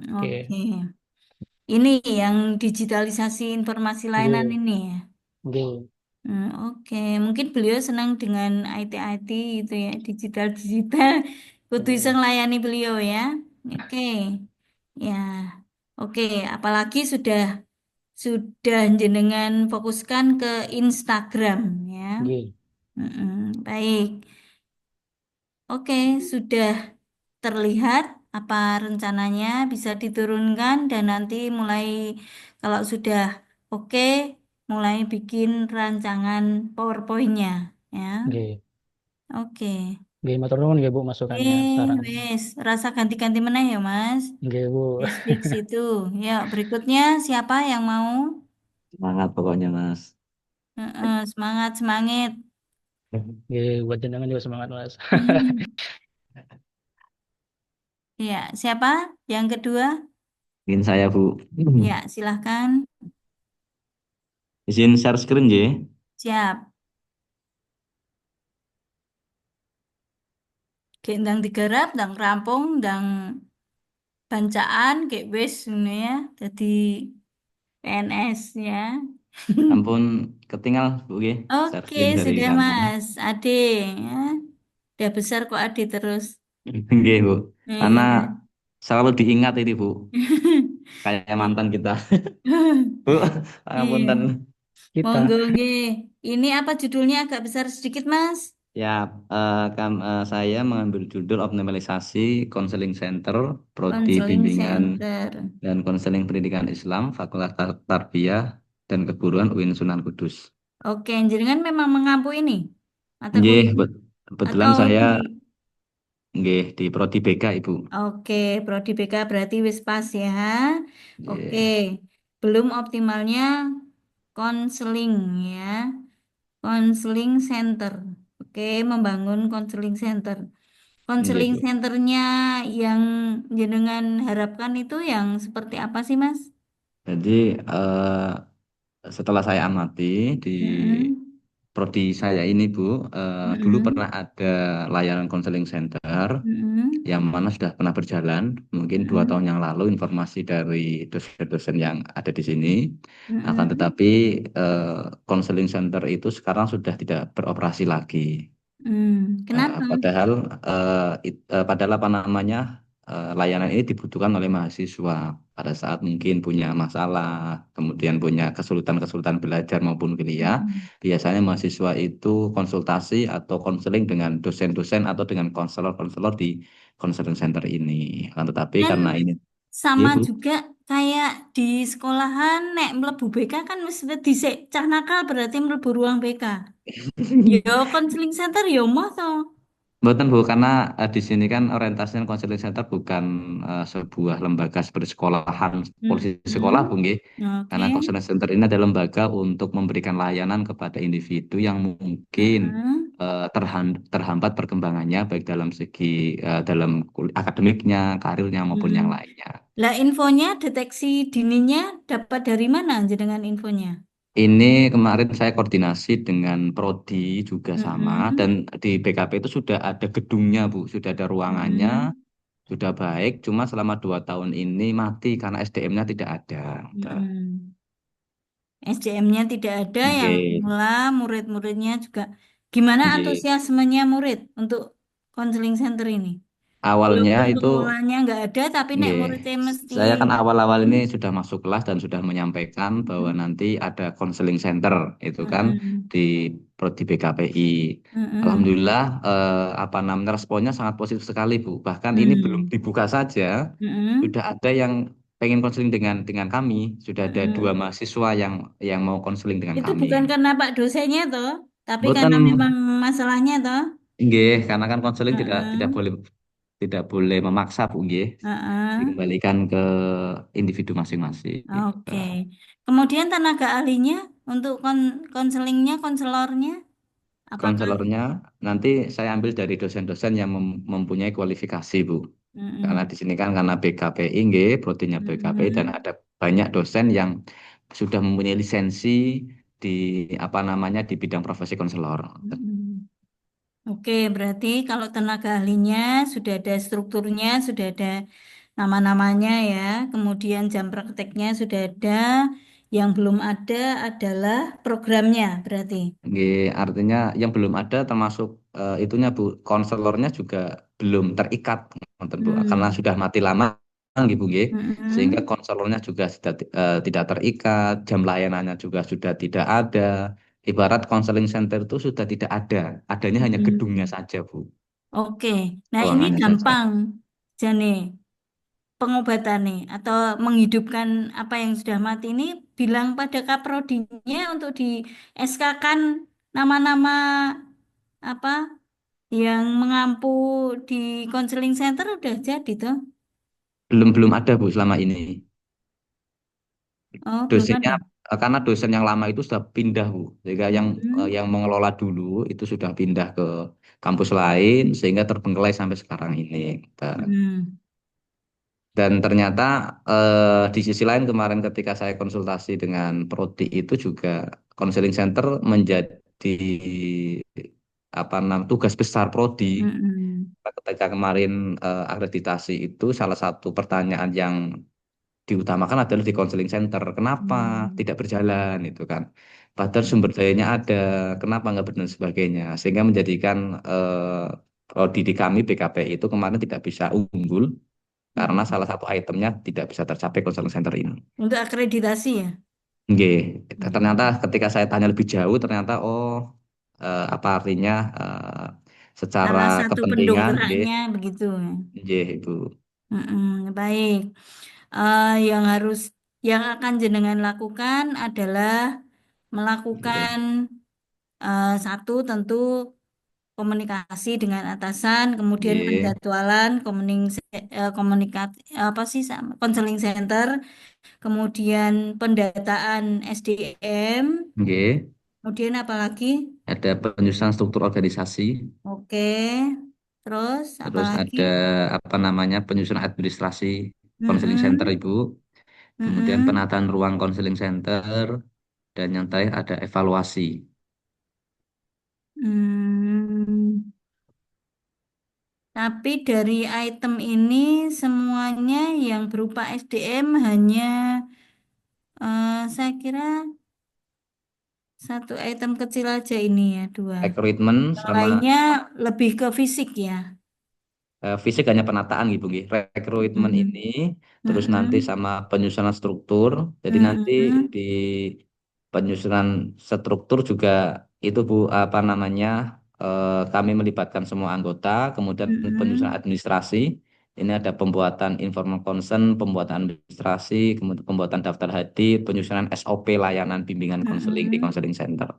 S1: Oke.
S3: Oke,
S1: Ini yang digitalisasi informasi layanan
S3: nggih,
S1: ini ya.
S3: nggih,
S1: Oke, mungkin beliau senang dengan IT itu ya, digital. Kudu iso
S3: nggih,
S1: nglayani beliau ya. Oke. Ya. Oke, apalagi sudah jenengan fokuskan ke Instagram ya.
S3: nggih,
S1: Mm-mm, baik. Oke, sudah terlihat apa rencananya bisa diturunkan dan nanti mulai kalau sudah oke mulai bikin rancangan PowerPoint-nya ya.
S3: nggih,
S1: Oke.
S3: nggih, matur nuwun nggih, Bu, masukannya, saran.
S1: Wes, rasa ganti-ganti meneh ya, Mas.
S3: Nggih, Bu.
S1: Wes fix itu. Ya, berikutnya siapa yang mau?
S4: Semangat pokoknya Mas.
S1: Semangat, semangat.
S3: Nggih, buat jenengan juga semangat, Mas.
S1: Hmm. Ya, siapa? Yang kedua?
S4: Ingin saya Bu.
S1: Ya, silahkan.
S4: Izin share screen ya.
S1: Siap. Kayak ndang digarap, ndang rampung, ndang bancaan, kayak wis ini ya. Jadi PNS ya.
S4: Ampun ketinggal Bu nggih. Share
S1: Oke,
S4: screen dari
S1: sudah
S4: Lampung.
S1: Mas. Ade, ya. Udah besar kok Ade terus.
S4: Nggih Bu. Karena
S1: Iya.
S4: selalu diingat ini Bu. Kayak mantan kita. Bu,
S1: Iya.
S4: apunten.
S3: Kita,
S1: Monggo nggih. Ini apa judulnya agak besar sedikit, Mas?
S4: Ya, saya mengambil judul optimalisasi konseling center, prodi
S1: Counseling
S4: bimbingan
S1: Center.
S4: dan konseling pendidikan Islam, Fakultas Tarbiyah dan Keguruan UIN Sunan Kudus.
S1: Oke, jenengan memang mengampu ini mata
S4: Nggih,
S1: kuliah
S4: kebetulan
S1: atau
S4: saya
S1: di
S4: nggih di prodi BK Ibu.
S1: Oke, Prodi BK berarti wis pas ya. Oke,
S4: Nggih,
S1: belum optimalnya konseling ya. Konseling center. Oke, membangun konseling center.
S4: nggih
S1: Konseling
S4: Bu.
S1: centernya yang jenengan harapkan itu yang seperti apa sih, Mas?
S4: Jadi setelah saya amati di
S1: Mm-mm.
S4: prodi saya ini Bu, dulu pernah
S1: Mm-mm.
S4: ada layanan konseling center
S1: Mm-mm.
S4: yang mana sudah pernah berjalan mungkin 2 tahun
S1: Mm-mm.
S4: yang lalu informasi dari dosen-dosen yang ada di sini. Akan
S1: Mm-mm.
S4: tetapi konseling center itu sekarang sudah tidak beroperasi lagi.
S1: Kenapa?
S4: Padahal padahal apa namanya layanan ini dibutuhkan oleh mahasiswa pada saat mungkin punya masalah, kemudian punya kesulitan-kesulitan belajar maupun kuliah.
S1: Mm-mm.
S4: Biasanya mahasiswa itu konsultasi atau konseling dengan dosen-dosen atau dengan konselor-konselor di counseling center ini. Akan tetapi
S1: Dan
S4: karena ini, ya
S1: sama
S4: Bu,
S1: juga kayak di sekolahan nek mlebu BK kan wis dhisik cah nakal berarti mlebu ruang BK. Yo konseling center yo mah to.
S4: Mboten Bu, karena di sini kan orientasinya counseling center bukan sebuah lembaga seperti sekolahan, polisi sekolah Bu
S1: Mm-mm.
S4: nggih. Karena
S1: Oke.
S4: counseling center ini adalah lembaga untuk memberikan layanan kepada individu yang mungkin
S1: Heeh.
S4: terhambat perkembangannya baik dalam segi dalam akademiknya, karirnya maupun yang
S1: Mm-mm.
S4: lainnya.
S1: Lah infonya deteksi dininya dapat dari mana dengan infonya?
S4: Ini kemarin saya koordinasi dengan Prodi juga sama dan
S1: Mm-mm.
S4: di BKP itu sudah ada gedungnya Bu, sudah ada ruangannya,
S1: Mm-mm.
S4: sudah baik, cuma selama 2 tahun ini mati karena SDM-nya tidak ada. Gitu.
S1: Mm-mm. SDM-nya tidak ada yang
S4: Nggih,
S1: mula murid-muridnya juga. Gimana
S4: nggih.
S1: antusiasmenya murid untuk konseling center ini?
S4: Awalnya
S1: Walaupun
S4: itu
S1: pengolahnya nggak ada, tapi nek
S4: nggih.
S1: muridnya mesti.
S4: Saya kan awal-awal ini
S1: Hmm,
S4: sudah masuk kelas dan sudah menyampaikan bahwa
S1: hmm,
S4: nanti ada konseling center itu kan
S1: hmm,
S4: di Prodi BKPI.
S1: hmm,
S4: Alhamdulillah apa namanya responnya sangat positif sekali Bu. Bahkan ini belum
S1: hmm,
S4: dibuka saja,
S1: hmm,
S4: sudah ada yang pengen konseling dengan kami. Sudah ada dua
S1: hmm.
S4: mahasiswa yang mau konseling dengan
S1: Itu
S4: kami.
S1: bukan karena Pak dosennya toh, tapi
S4: Boten
S1: karena memang masalahnya toh.
S4: nggih, karena kan konseling tidak tidak
S1: Heeh,
S4: boleh tidak boleh memaksa Bu nggih.
S1: heeh.
S4: Dikembalikan ke individu masing-masing.
S1: Oke. Kemudian tenaga ahlinya untuk konselingnya, konselornya, apakah?
S4: Konselornya nanti saya ambil dari dosen-dosen yang mempunyai kualifikasi, Bu. Karena
S1: Mm-mm,
S4: di sini kan karena BKPI, nggih, prodinya BKPI dan
S1: mm-mm,
S4: ada banyak dosen yang sudah mempunyai lisensi di apa namanya di bidang profesi konselor.
S1: mm-mm. Oke, berarti kalau tenaga ahlinya sudah ada strukturnya, sudah ada nama-namanya ya, kemudian jam prakteknya sudah ada, yang belum ada adalah programnya berarti.
S4: Nggih, artinya yang belum ada termasuk itunya Bu, konselornya juga belum terikat, ngoten, Bu. Karena
S1: Hmm,
S4: sudah mati lama gitu nggih. Sehingga
S1: mm-mm,
S4: konselornya juga sudah tidak terikat, jam layanannya juga sudah tidak ada. Ibarat konseling center itu sudah tidak ada, adanya hanya gedungnya
S1: mm-mm.
S4: saja, Bu.
S1: Oke, nah ini
S4: Ruangannya saja.
S1: gampang, Jane, pengobatannya atau menghidupkan apa yang sudah mati ini bilang pada kaprodinya untuk di SK-kan nama-nama apa yang mengampu di counseling center udah jadi tuh.
S4: Belum belum ada, Bu, selama ini.
S1: Oh, belum
S4: Dosennya
S1: ada.
S4: karena dosen yang lama itu sudah pindah Bu, sehingga
S1: Hmm,
S4: yang mengelola dulu itu sudah pindah ke kampus lain sehingga terbengkelai sampai sekarang ini.
S1: hmm,
S4: Dan ternyata di sisi lain kemarin ketika saya konsultasi dengan Prodi itu juga counseling center menjadi apa namanya tugas besar Prodi.
S1: hmm,
S4: Ketika kemarin akreditasi itu salah satu pertanyaan yang diutamakan adalah di counseling center. Kenapa
S1: hmm,
S4: tidak berjalan itu kan? Padahal
S1: hmm,
S4: sumber dayanya ada, kenapa nggak benar sebagainya. Sehingga menjadikan prodi di kami BKP itu kemarin tidak bisa unggul karena
S1: hmm.
S4: salah satu itemnya tidak bisa tercapai counseling center ini.
S1: Untuk akreditasi ya.
S4: Nggih, ternyata
S1: Hmm.
S4: ketika saya tanya lebih jauh ternyata apa artinya secara
S1: Salah satu
S4: kepentingan nggih,
S1: pendongkraknya begitu.
S4: nggih Ibu.
S1: Baik. Yang harus yang akan jenengan lakukan adalah
S4: Nggih,
S1: melakukan satu tentu komunikasi dengan atasan, kemudian
S4: nggih,
S1: penjadwalan komunikasi apa sih konseling center, kemudian pendataan SDM,
S4: nggih.
S1: kemudian apa lagi?
S4: Ada penyusunan struktur organisasi.
S1: Oke, terus apa
S4: Terus
S1: lagi?
S4: ada apa namanya penyusunan administrasi konseling center
S1: Mm-mm,
S4: Ibu, kemudian
S1: mm-mm,
S4: penataan ruang konseling center, dan yang terakhir ada evaluasi.
S1: mm. Tapi dari item ini semuanya yang berupa SDM hanya saya kira satu item kecil aja ini ya, dua.
S4: Recruitment
S1: Yang
S4: sama
S1: lainnya lebih ke fisik ya.
S4: fisik hanya penataan gitu nggih. Rekrutmen
S1: Mm-mm.
S4: ini terus nanti
S1: Mm-mm.
S4: sama penyusunan struktur. Jadi nanti
S1: Mm-mm.
S4: di penyusunan struktur juga itu Bu apa namanya kami melibatkan semua anggota, kemudian penyusunan
S1: Mm-mm.
S4: administrasi. Ini ada pembuatan informal consent, pembuatan administrasi, kemudian pembuatan daftar hadir, penyusunan SOP layanan bimbingan konseling di
S1: Mm-mm.
S4: konseling center.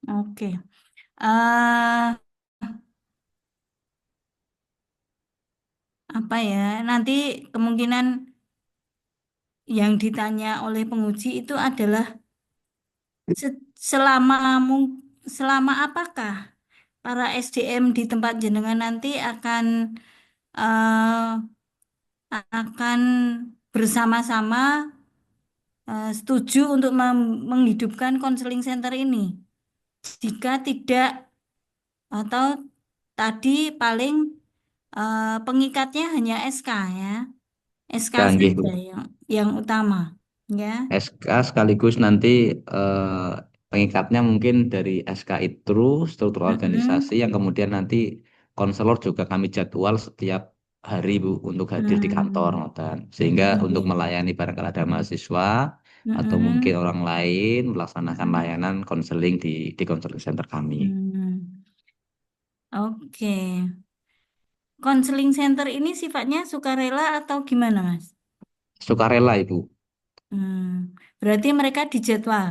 S1: Oke. eh Apa ya? Nanti kemungkinan yang ditanya oleh penguji itu adalah selama selama apakah para SDM di tempat jenengan nanti akan bersama-sama setuju untuk menghidupkan konseling center ini. Jika tidak atau tadi paling pengikatnya hanya SK ya, SK
S4: Canggih
S1: saja
S4: Bu.
S1: yang utama ya.
S4: SK sekaligus nanti eh, pengikatnya mungkin dari SK itu struktur organisasi
S1: Mm-mm.
S4: yang kemudian nanti konselor juga kami jadwal setiap hari Bu untuk hadir di kantor
S1: Hmm.
S4: ngoten. Sehingga untuk
S1: Oke.
S4: melayani barangkali ada mahasiswa atau mungkin
S1: Mm-mm.
S4: orang lain melaksanakan
S1: Mm-mm.
S4: layanan konseling di konseling center kami.
S1: Hmm. Oke. Konseling center ini sifatnya sukarela atau gimana, Mas?
S4: Sukarela Ibu,
S1: Hmm. Berarti mereka dijadwal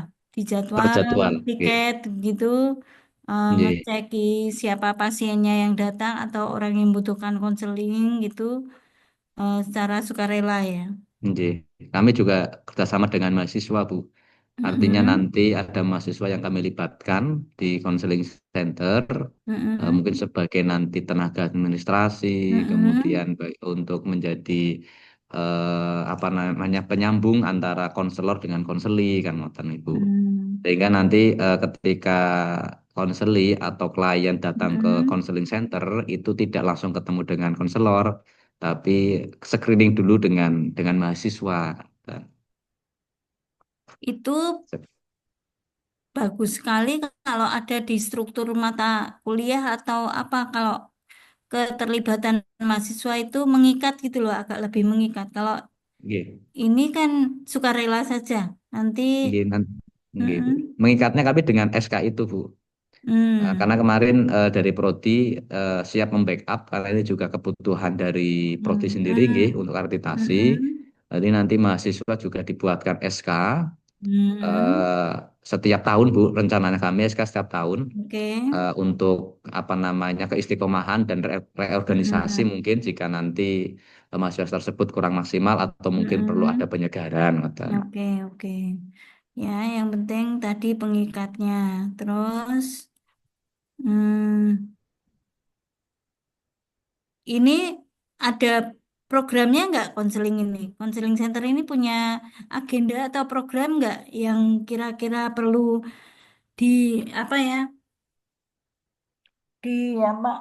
S4: berjadwal. Oke.
S1: tiket gitu,
S4: Nggih.
S1: ngeceki siapa pasiennya yang datang atau orang yang membutuhkan konseling gitu, secara sukarela ya.
S4: Nggih. Kami juga kerjasama dengan mahasiswa Bu. Artinya
S1: Mm-mm.
S4: nanti ada mahasiswa yang kami libatkan di counseling center, mungkin
S1: Mm-mm.
S4: sebagai nanti tenaga administrasi, kemudian
S1: Mm-mm.
S4: baik untuk menjadi apa namanya penyambung antara konselor dengan konseli kan ngoten Ibu.
S1: Mm.
S4: Sehingga nanti ketika konseli atau klien datang ke
S1: Mm-mm.
S4: counseling center itu tidak langsung ketemu dengan konselor, tapi screening dulu dengan mahasiswa.
S1: Itu bagus sekali kalau ada di struktur mata kuliah atau apa kalau keterlibatan mahasiswa itu mengikat gitu loh, agak lebih mengikat. Kalau
S4: Nggih.
S1: ini kan sukarela saja. Nanti,
S4: Nggih, nggih, Bu.
S1: mm-mm.
S4: Mengikatnya kami dengan SK itu, Bu. Karena
S1: Hmm.
S4: kemarin dari Prodi siap membackup karena ini juga kebutuhan dari Prodi sendiri nggih
S1: Mm-mm.
S4: untuk akreditasi.
S1: Mm-mm.
S4: Jadi nanti mahasiswa juga dibuatkan SK
S1: Mm-mm.
S4: eh, setiap tahun, Bu. Rencananya kami SK setiap tahun
S1: Oke.
S4: untuk apa namanya keistiqomahan dan reorganisasi
S1: Mm-mm.
S4: mungkin jika nanti mahasiswa tersebut kurang maksimal atau mungkin perlu ada
S1: Mm-mm.
S4: penyegaran, ngoten.
S1: Oke, oke. Ya, yang penting tadi pengikatnya. Terus, hmm, ini ada programnya nggak konseling ini? Konseling center ini punya agenda atau program nggak yang kira-kira perlu di apa ya? Di apa?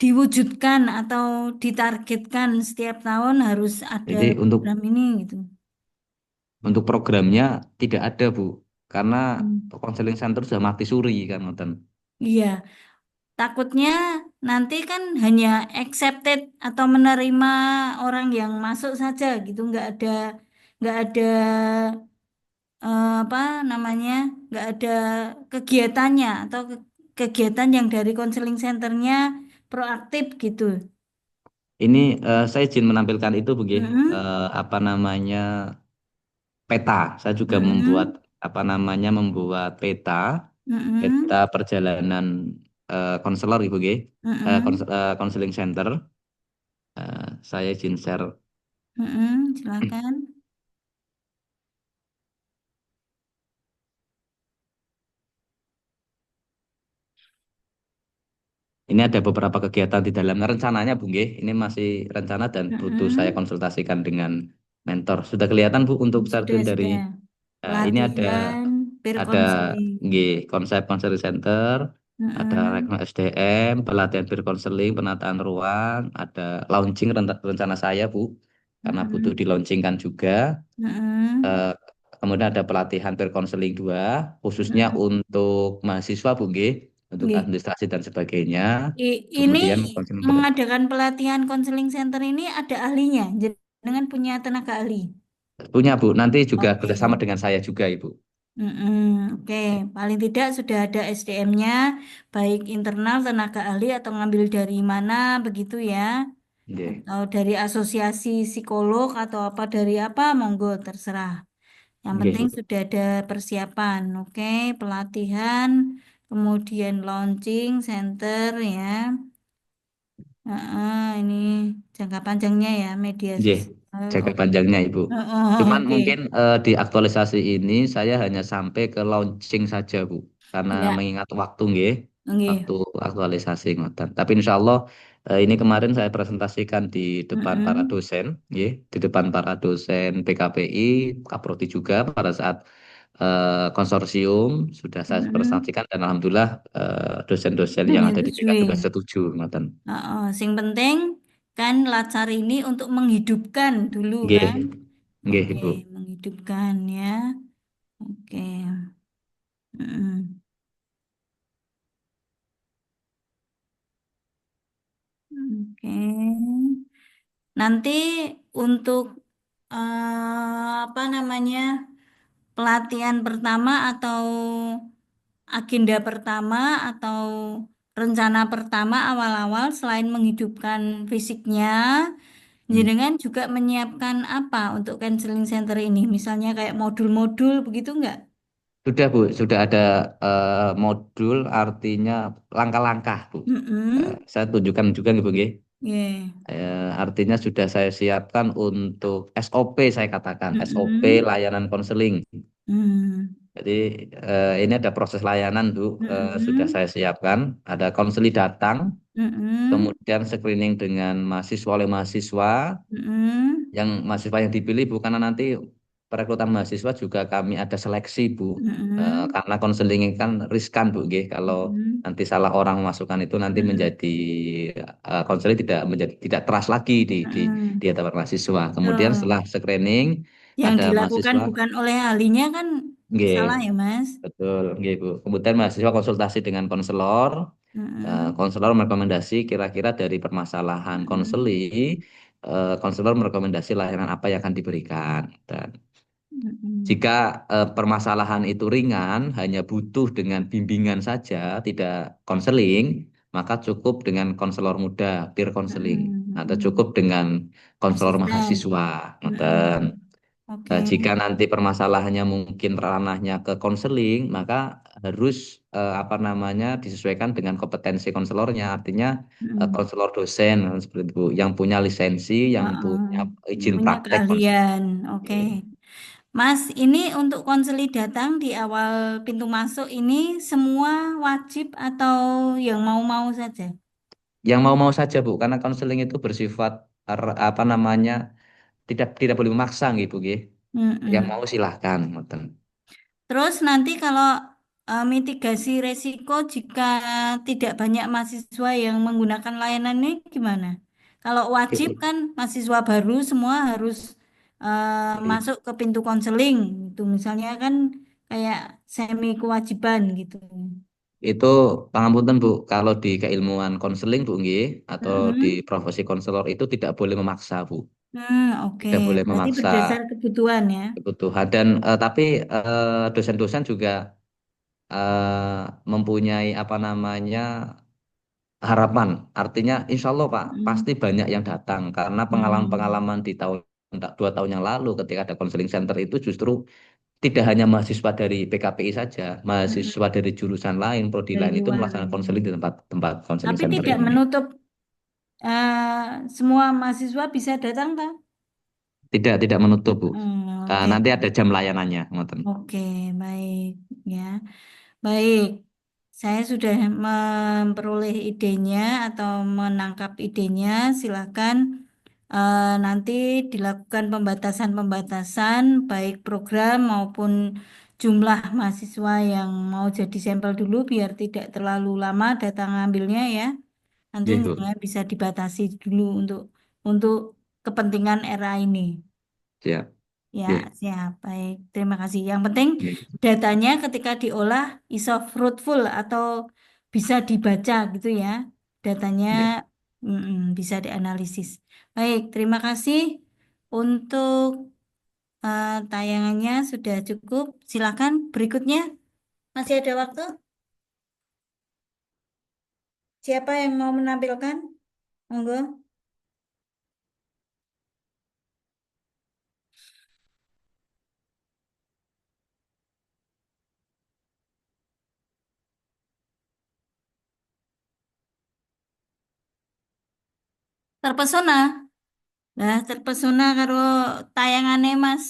S1: Diwujudkan atau ditargetkan setiap tahun harus ada
S4: Jadi
S1: program ini gitu.
S4: untuk programnya tidak ada, Bu. Karena
S1: Hmm.
S4: konseling center sudah mati suri kan, ngoten.
S1: Iya, takutnya nanti kan hanya accepted atau menerima orang yang masuk saja gitu, nggak ada apa namanya, nggak ada kegiatannya atau kegiatan yang dari konseling centernya proaktif gitu.
S4: Ini saya izin menampilkan itu, Bu, nggih.
S1: Mm-mm.
S4: Apa namanya peta. Saya juga membuat
S1: Mm-mm.
S4: apa namanya membuat peta, peta
S1: Mm-mm.
S4: perjalanan konselor, Ibu, nggih.
S1: Mm-mm.
S4: Konseling center. Saya izin share.
S1: Mm-mm. Silakan.
S4: Ini ada beberapa kegiatan di dalamnya rencananya, Bu, nggih. Ini masih rencana dan butuh saya
S1: Mm-mm.
S4: konsultasikan dengan mentor. Sudah kelihatan, Bu, untuk
S1: Sudah,
S4: sarjun dari
S1: sudah.
S4: ini ada
S1: Pelatihan peer
S4: ada
S1: counseling.
S4: nggih, konsep counseling center, ada
S1: Mm-mm.
S4: rekrut SDM, pelatihan peer counseling, penataan ruang, ada launching rencana saya, Bu, karena butuh
S1: Mm-mm.
S4: di launchingkan juga.
S1: Mm-mm.
S4: Eh, Kemudian ada pelatihan peer counseling 2 khususnya
S1: Mm-mm.
S4: untuk mahasiswa, Bu, nggih. untuk
S1: Nggih.
S4: administrasi dan sebagainya.
S1: Ini
S4: Kemudian konseling
S1: mengadakan pelatihan konseling center ini ada ahlinya, dengan punya tenaga ahli.
S4: punya Bu, nanti juga
S1: Oke.
S4: bekerjasama dengan saya juga Ibu.
S1: Mm-mm, oke, paling tidak sudah ada SDM-nya, baik internal tenaga ahli atau ngambil dari mana begitu ya,
S4: Nggih.
S1: atau dari asosiasi psikolog atau apa dari apa, monggo terserah. Yang
S4: Nggih,
S1: penting
S4: Bu.
S1: sudah ada persiapan, oke, pelatihan, kemudian launching center ya. Ini jangka panjangnya ya media
S4: Nggih,
S1: sosial.
S4: jangka
S1: Oke.
S4: panjangnya Ibu. Cuman
S1: Oke.
S4: mungkin di aktualisasi ini saya hanya sampai ke launching saja Bu, karena
S1: Ya,
S4: mengingat waktu nggih, waktu
S1: oke.
S4: aktualisasi ngoten. Tapi insya Allah ini kemarin saya presentasikan di depan para
S1: Mm-mm.
S4: dosen, nggih, di depan para dosen PKPI, Kaprodi juga pada saat konsorsium sudah saya
S1: Mm-mm.
S4: presentasikan dan alhamdulillah dosen-dosen yang ada di BK juga
S1: Menyetujui.
S4: setuju ngoten.
S1: Sing penting kan lacar ini untuk menghidupkan dulu
S4: Nggih,
S1: kan.
S4: nggih
S1: Oke,
S4: Ibu.
S1: menghidupkan ya. Oke. Mm-mm. Oke. Nanti untuk apa namanya pelatihan pertama atau agenda pertama atau rencana pertama awal-awal selain menghidupkan fisiknya,
S4: Hmm.
S1: jenengan juga menyiapkan apa untuk counseling center ini? Misalnya kayak modul-modul begitu nggak?
S4: Sudah Bu, sudah ada modul artinya langkah-langkah Bu.
S1: Mm-mm.
S4: Saya tunjukkan juga nih Bu, nggih.
S1: Yeah.
S4: Artinya sudah saya siapkan untuk SOP saya katakan, SOP
S1: Mm-mm.
S4: layanan konseling.
S1: Mm.
S4: Jadi ini ada proses layanan Bu, sudah
S1: Mm-mm.
S4: saya siapkan. Ada konseling datang,
S1: Mm-mm.
S4: kemudian screening dengan mahasiswa oleh mahasiswa.
S1: Mm-mm.
S4: Yang mahasiswa yang dipilih Bu, karena nanti perekrutan mahasiswa juga kami ada seleksi Bu.
S1: Mm-mm.
S4: Karena konseling ini kan riskan Bu, nggih. Kalau
S1: Mm-mm.
S4: nanti salah orang memasukkan itu nanti
S1: Mm-mm.
S4: menjadi konseling tidak trust lagi di
S1: Mm-mm.
S4: hadapan mahasiswa. Kemudian
S1: Tuh.
S4: setelah screening
S1: Yang
S4: ada
S1: dilakukan
S4: mahasiswa,
S1: bukan oleh ahlinya kan
S4: nggih,
S1: salah ya, Mas?
S4: betul, nggih Bu. Kemudian mahasiswa konsultasi dengan konselor,
S1: Mm-mm.
S4: konselor merekomendasi kira-kira dari permasalahan
S1: Mm-mm.
S4: konseli, konselor merekomendasi layanan apa yang akan diberikan. Dan
S1: Mm-mm.
S4: jika permasalahan itu ringan, hanya butuh dengan bimbingan saja, tidak konseling, maka cukup dengan konselor muda, peer counseling,
S1: Mm-mm.
S4: atau
S1: Mm-mm.
S4: cukup dengan konselor
S1: Asisten.
S4: mahasiswa. Ngoten.
S1: Mm-mm. Oke.
S4: Jika nanti permasalahannya mungkin ranahnya ke konseling, maka harus apa namanya disesuaikan dengan kompetensi konselornya. Artinya
S1: Mm-mm.
S4: konselor dosen seperti itu, yang punya lisensi, yang
S1: Heeh.
S4: punya izin
S1: Punya
S4: praktek konseling.
S1: keahlian. Oke. Mas, ini untuk konseli datang di awal pintu masuk ini semua wajib atau yang mau-mau saja?
S4: Yang mau-mau saja Bu, karena konseling itu bersifat apa namanya tidak boleh memaksa gitu, nggih. Yang mau
S1: Mm-mm.
S4: silahkan, ngoten.
S1: Terus nanti kalau mitigasi resiko jika tidak banyak mahasiswa yang menggunakan layanan ini gimana? Kalau wajib
S4: Oke.
S1: kan mahasiswa baru semua harus masuk ke pintu konseling itu misalnya kan kayak semi kewajiban gitu.
S4: Itu pangapunten Bu, kalau di keilmuan konseling Bu nggih atau di
S1: Mm-mm.
S4: profesi konselor itu tidak boleh memaksa Bu.
S1: Oke.
S4: Tidak boleh
S1: Berarti
S4: memaksa
S1: berdasar kebutuhan ya.
S4: kebutuhan dan tapi dosen-dosen juga mempunyai apa namanya harapan. Artinya insya Allah Pak pasti
S1: Mm.
S4: banyak yang datang karena
S1: Mm.
S4: pengalaman-pengalaman di tahun 2 tahun yang lalu ketika ada konseling center itu justru tidak hanya mahasiswa dari PKPI saja, mahasiswa
S1: Mm.
S4: dari jurusan lain, prodi
S1: Dari
S4: lain itu
S1: luar.
S4: melaksanakan konseling di tempat-tempat konseling
S1: Tapi
S4: center
S1: tidak
S4: ini.
S1: menutup semua mahasiswa bisa datang kan?
S4: Tidak menutup Bu.
S1: Oke,
S4: Nanti ada jam layanannya, ngoten.
S1: oke, baik ya, baik. Saya sudah memperoleh idenya atau menangkap idenya. Silakan nanti dilakukan pembatasan-pembatasan, baik program maupun jumlah mahasiswa yang mau jadi sampel dulu, biar tidak terlalu lama datang ngambilnya ya. Nanti
S4: Nggih, Bu.
S1: jangan bisa dibatasi dulu untuk kepentingan era ini.
S4: Siap.
S1: Ya,
S4: Nggih.
S1: siap. Baik, terima kasih. Yang penting
S4: Nggih.
S1: datanya ketika diolah iso fruitful atau bisa dibaca gitu ya. Datanya
S4: Ya.
S1: bisa dianalisis. Baik, terima kasih untuk tayangannya sudah cukup. Silakan berikutnya. Masih ada waktu? Siapa yang mau menampilkan? Monggo. Terpesona. Nah, terpesona karo tayangannya Mas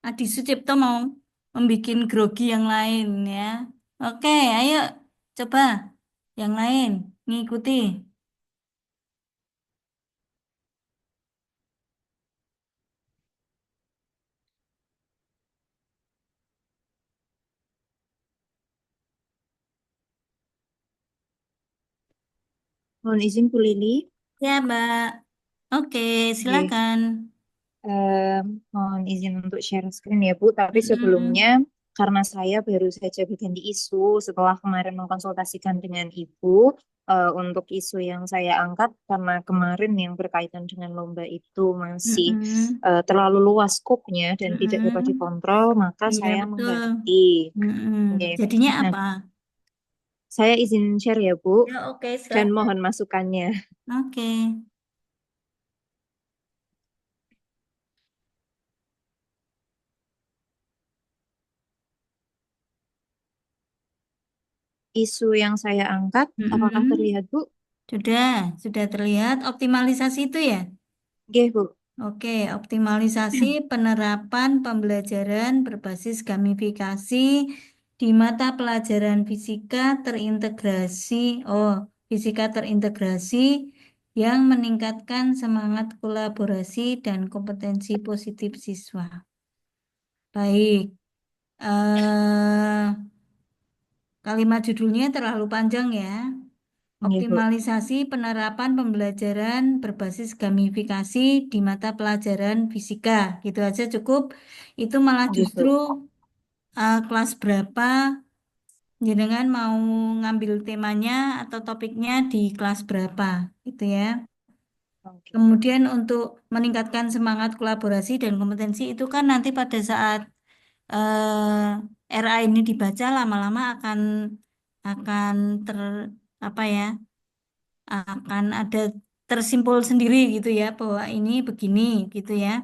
S1: Adi Sucipto mau membuat grogi yang lain ya. Oke, ayo coba yang lain ngikuti.
S5: Mohon izin Bu Lili.
S1: Ya, Mbak. Oke,
S5: Oke.
S1: silakan.
S5: Mohon izin untuk share screen ya Bu. Tapi
S1: Mm-mm.
S5: sebelumnya karena saya baru saja berganti isu setelah kemarin mengkonsultasikan dengan Ibu untuk isu yang saya angkat karena kemarin yang berkaitan dengan lomba itu masih
S1: Mm-mm.
S5: terlalu luas skopnya dan tidak dapat
S1: Mm-mm.
S5: dikontrol, maka
S1: Iya,
S5: saya
S1: betul.
S5: mengganti.
S1: Mm-mm.
S5: Oke.
S1: Jadinya
S5: Nah,
S1: apa?
S5: saya izin share ya Bu
S1: Ya, oke,
S5: dan
S1: silakan.
S5: mohon masukannya.
S1: Oke.
S5: Isu yang saya angkat, apakah
S1: Mm-mm.
S5: terlihat Bu?
S1: Sudah terlihat optimalisasi itu ya?
S5: Oke Bu.
S1: Oke, optimalisasi penerapan pembelajaran berbasis gamifikasi di mata pelajaran fisika terintegrasi. Oh, fisika terintegrasi yang meningkatkan semangat kolaborasi dan kompetensi positif siswa. Baik, kalimat judulnya terlalu panjang ya.
S5: Oke Bu.
S1: Optimalisasi penerapan pembelajaran berbasis gamifikasi di mata pelajaran fisika. Gitu aja cukup. Itu malah
S5: Oke
S1: justru
S5: Bu.
S1: kelas berapa jenengan mau ngambil temanya atau topiknya di kelas berapa gitu ya.
S5: Oke.
S1: Kemudian untuk meningkatkan semangat kolaborasi dan kompetensi itu kan nanti pada saat RA ini dibaca lama-lama akan ter apa ya, akan ada tersimpul sendiri gitu ya bahwa ini begini gitu ya.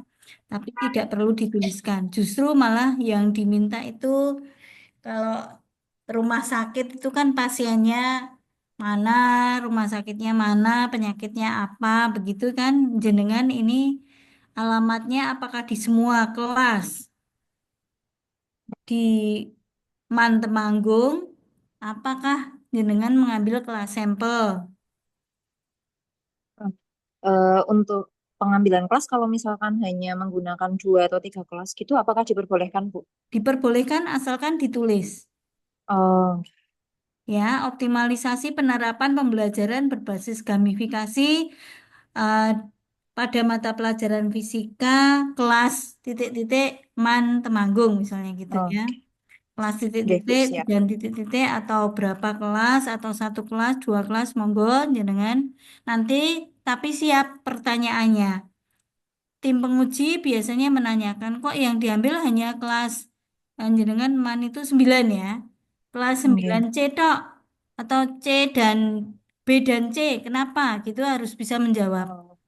S1: Tapi tidak perlu dituliskan. Justru malah yang diminta itu kalau rumah sakit itu kan pasiennya mana, rumah sakitnya mana, penyakitnya apa, begitu kan jenengan ini alamatnya apakah di semua kelas di Temanggung, apakah jenengan mengambil kelas sampel?
S5: Untuk pengambilan kelas, kalau misalkan hanya menggunakan 2 atau 3 kelas gitu, apakah diperbolehkan, Bu?
S1: Diperbolehkan asalkan ditulis.
S5: Oh,
S1: Ya, optimalisasi penerapan pembelajaran berbasis gamifikasi eh, pada mata pelajaran fisika kelas titik-titik Temanggung misalnya gitu
S5: oh,
S1: ya. Kelas
S5: oke, Bu,
S1: titik-titik
S5: siap.
S1: dan titik-titik atau berapa kelas atau satu kelas, dua kelas monggo jenengan nanti tapi siap pertanyaannya. Tim penguji biasanya menanyakan kok yang diambil hanya kelas jenengan MAN itu 9 ya. Kelas
S5: Oke,
S1: 9C tok atau C dan B dan C. Kenapa? Gitu harus bisa menjawab
S5: oh,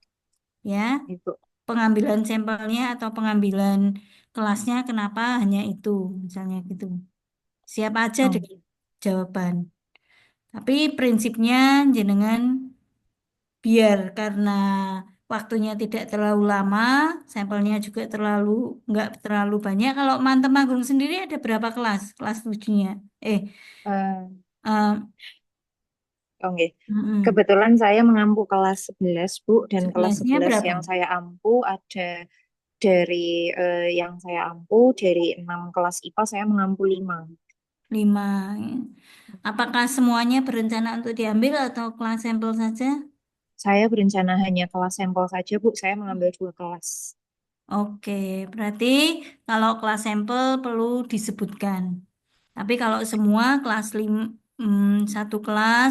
S1: ya.
S5: Ibu.
S1: Pengambilan sampelnya atau pengambilan kelasnya kenapa hanya itu misalnya gitu. Siap aja
S5: Oh,
S1: dengan jawaban. Tapi prinsipnya jenengan biar karena waktunya tidak terlalu lama, sampelnya juga nggak terlalu banyak. Kalau Mantem Agung sendiri ada berapa kelas? Kelas tujuhnya? Eh,
S5: eh,
S1: eh,
S5: oke.
S1: mm-mm.
S5: Kebetulan saya mengampu kelas 11, Bu, dan kelas
S1: Sebelasnya
S5: 11
S1: berapa?
S5: yang saya ampu ada yang saya ampu dari 6 kelas IPA saya mengampu 5.
S1: 5. Apakah semuanya berencana untuk diambil atau kelas sampel saja?
S5: Saya berencana hanya kelas sampel saja, Bu. Saya mengambil 2 kelas.
S1: Oke, berarti kalau kelas sampel perlu disebutkan. Tapi kalau semua kelas 5 satu kelas,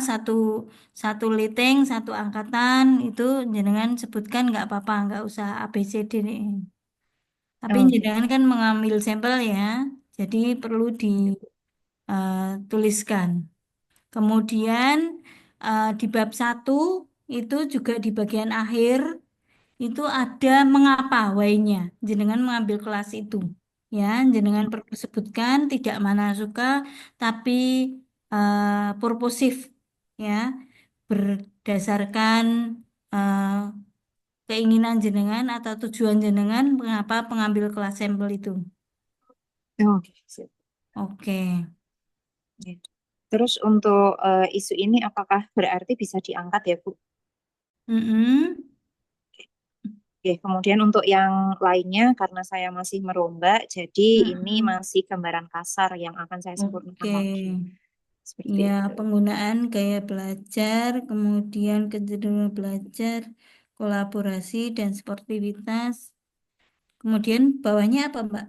S1: satu liting, satu angkatan itu jenengan sebutkan nggak apa-apa, nggak usah ABCD nih. Tapi
S5: Oke.
S1: jenengan kan mengambil sampel ya, jadi perlu dituliskan. Kemudian di bab 1 itu juga di bagian akhir itu ada mengapa why-nya. Jenengan mengambil kelas itu. Ya, jenengan perlu sebutkan tidak mana suka tapi purposif ya, berdasarkan eh, keinginan jenengan atau tujuan jenengan mengapa pengambil kelas sampel itu.
S5: Oke, sip.
S1: Oke.
S5: Oke. Terus untuk isu ini apakah berarti bisa diangkat ya, Bu?
S1: Mm-mm.
S5: Oke, kemudian untuk yang lainnya karena saya masih merombak, jadi ini
S1: Mm-mm.
S5: masih gambaran kasar yang akan saya sempurnakan
S1: Oke.
S5: lagi. Seperti
S1: Ya,
S5: itu.
S1: penggunaan gaya belajar, kemudian kecenderungan belajar, kolaborasi dan sportivitas. Kemudian bawahnya apa, Mbak?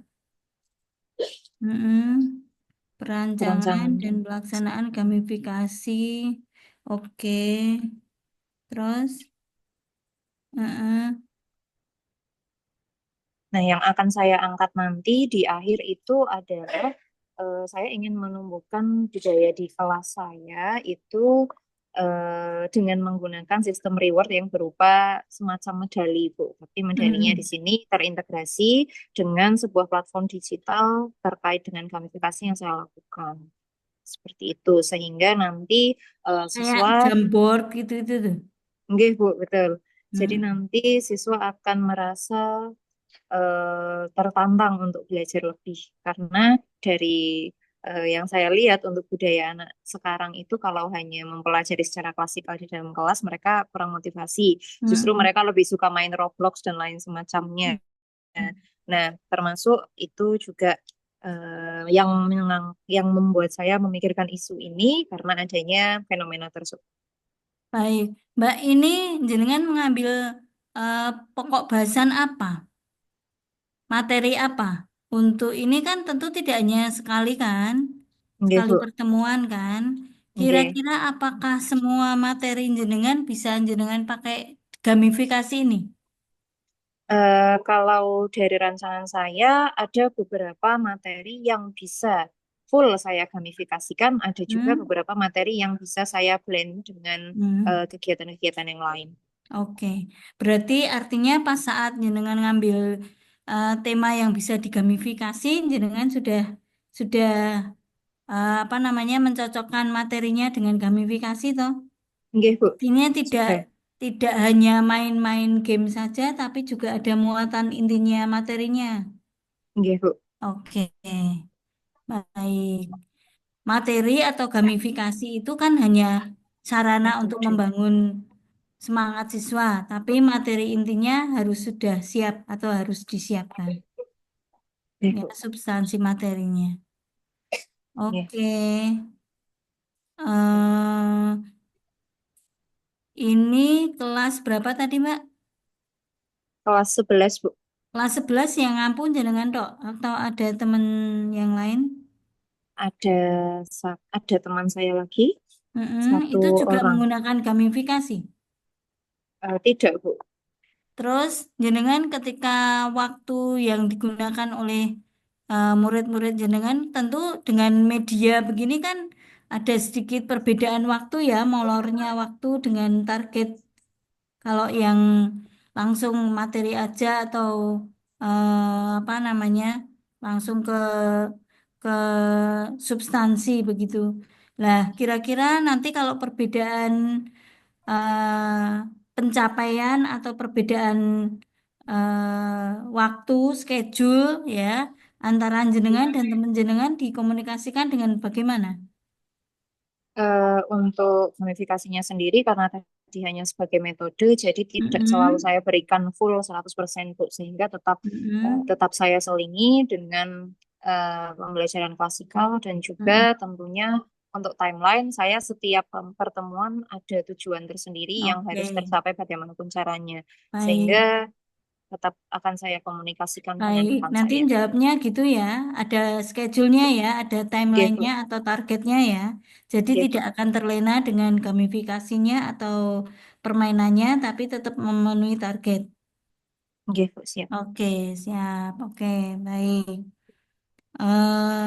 S1: Mm-mm. Perancangan
S5: Perancangan
S1: dan
S5: dan
S1: pelaksanaan gamifikasi. Oke. Terus, mm-mm.
S5: Nah, yang akan saya angkat nanti di akhir itu adalah saya ingin menumbuhkan budaya di kelas saya itu dengan menggunakan sistem reward yang berupa semacam medali, Bu. Tapi medalinya di
S1: Mm-mm.
S5: sini terintegrasi dengan sebuah platform digital terkait dengan gamifikasi yang saya lakukan. Seperti itu, sehingga nanti
S1: Kayak
S5: siswa,
S1: Jamboard gitu-gitu tuh.
S5: nggih, Bu, betul. Jadi
S1: Mm.
S5: nanti siswa akan merasa tertantang untuk belajar lebih karena dari yang saya lihat untuk budaya anak sekarang itu kalau hanya mempelajari secara klasikal di dalam kelas mereka kurang motivasi. Justru
S1: Mm-mm.
S5: mereka lebih suka main Roblox dan lain semacamnya. Nah, termasuk itu juga yang membuat saya memikirkan isu ini karena adanya fenomena tersebut.
S1: Baik, Mbak ini jenengan mengambil eh, pokok bahasan apa? Materi apa? Untuk ini kan tentu tidak hanya sekali kan,
S5: Nggih,
S1: sekali
S5: Bu.
S1: pertemuan kan.
S5: Nggih.
S1: Kira-kira apakah semua materi jenengan bisa jenengan pakai gamifikasi ini?
S5: Kalau dari rancangan saya, ada beberapa materi yang bisa full saya gamifikasikan, ada juga
S1: Hmm?
S5: beberapa materi yang bisa saya blend dengan
S1: Hmm.
S5: kegiatan-kegiatan yang lain.
S1: Oke, berarti artinya pas saat jenengan ngambil tema yang bisa digamifikasi, jenengan sudah apa namanya mencocokkan materinya dengan gamifikasi toh.
S5: Nggih, Bu.
S1: Artinya tidak
S5: Sudah.
S1: tidak hanya main-main game saja, tapi juga ada muatan intinya materinya.
S5: Nggih, Bu.
S1: Oke, baik. Materi atau gamifikasi itu kan hanya sarana untuk
S5: Metode.
S1: membangun semangat siswa, tapi materi intinya harus sudah siap atau harus disiapkan.
S5: Nggih,
S1: Ya,
S5: Bu.
S1: substansi materinya.
S5: Nggih.
S1: Oke. Ini kelas berapa tadi, Mbak?
S5: Kelas 11, Bu.
S1: Kelas 11 yang ngampun jenengan dok atau ada teman yang lain?
S5: Ada ada teman saya lagi, satu
S1: Itu juga
S5: orang.
S1: menggunakan gamifikasi.
S5: Tidak, Bu.
S1: Terus jenengan ketika waktu yang digunakan oleh murid-murid jenengan tentu dengan media begini kan ada sedikit perbedaan waktu ya, molornya waktu dengan target. Kalau yang langsung materi aja atau apa namanya langsung ke substansi begitu. Lah, kira-kira nanti kalau perbedaan pencapaian atau perbedaan waktu, schedule ya antara jenengan dan teman jenengan dikomunikasikan dengan bagaimana?
S5: Untuk gamifikasinya sendiri karena tadi hanya sebagai metode, jadi tidak selalu
S1: Mm-mm.
S5: saya berikan full 100% Bu, sehingga
S1: Mm-mm.
S5: tetap saya selingi dengan pembelajaran klasikal dan
S1: Mm-mm.
S5: juga tentunya untuk timeline saya setiap pertemuan ada tujuan tersendiri yang harus
S1: Oke,
S5: tercapai bagaimanapun caranya.
S1: baik.
S5: Sehingga tetap akan saya komunikasikan dengan
S1: Baik,
S5: rekan
S1: nanti
S5: saya.
S1: jawabnya gitu ya. Ada schedule-nya ya, ada
S5: Oke,
S1: timeline-nya
S5: Bu.
S1: atau targetnya ya. Jadi
S5: Oke,
S1: tidak
S5: Bu.
S1: akan terlena dengan gamifikasinya atau permainannya, tapi tetap memenuhi target.
S5: Oke, Bu, siap.
S1: Oke, siap. Oke, baik. eh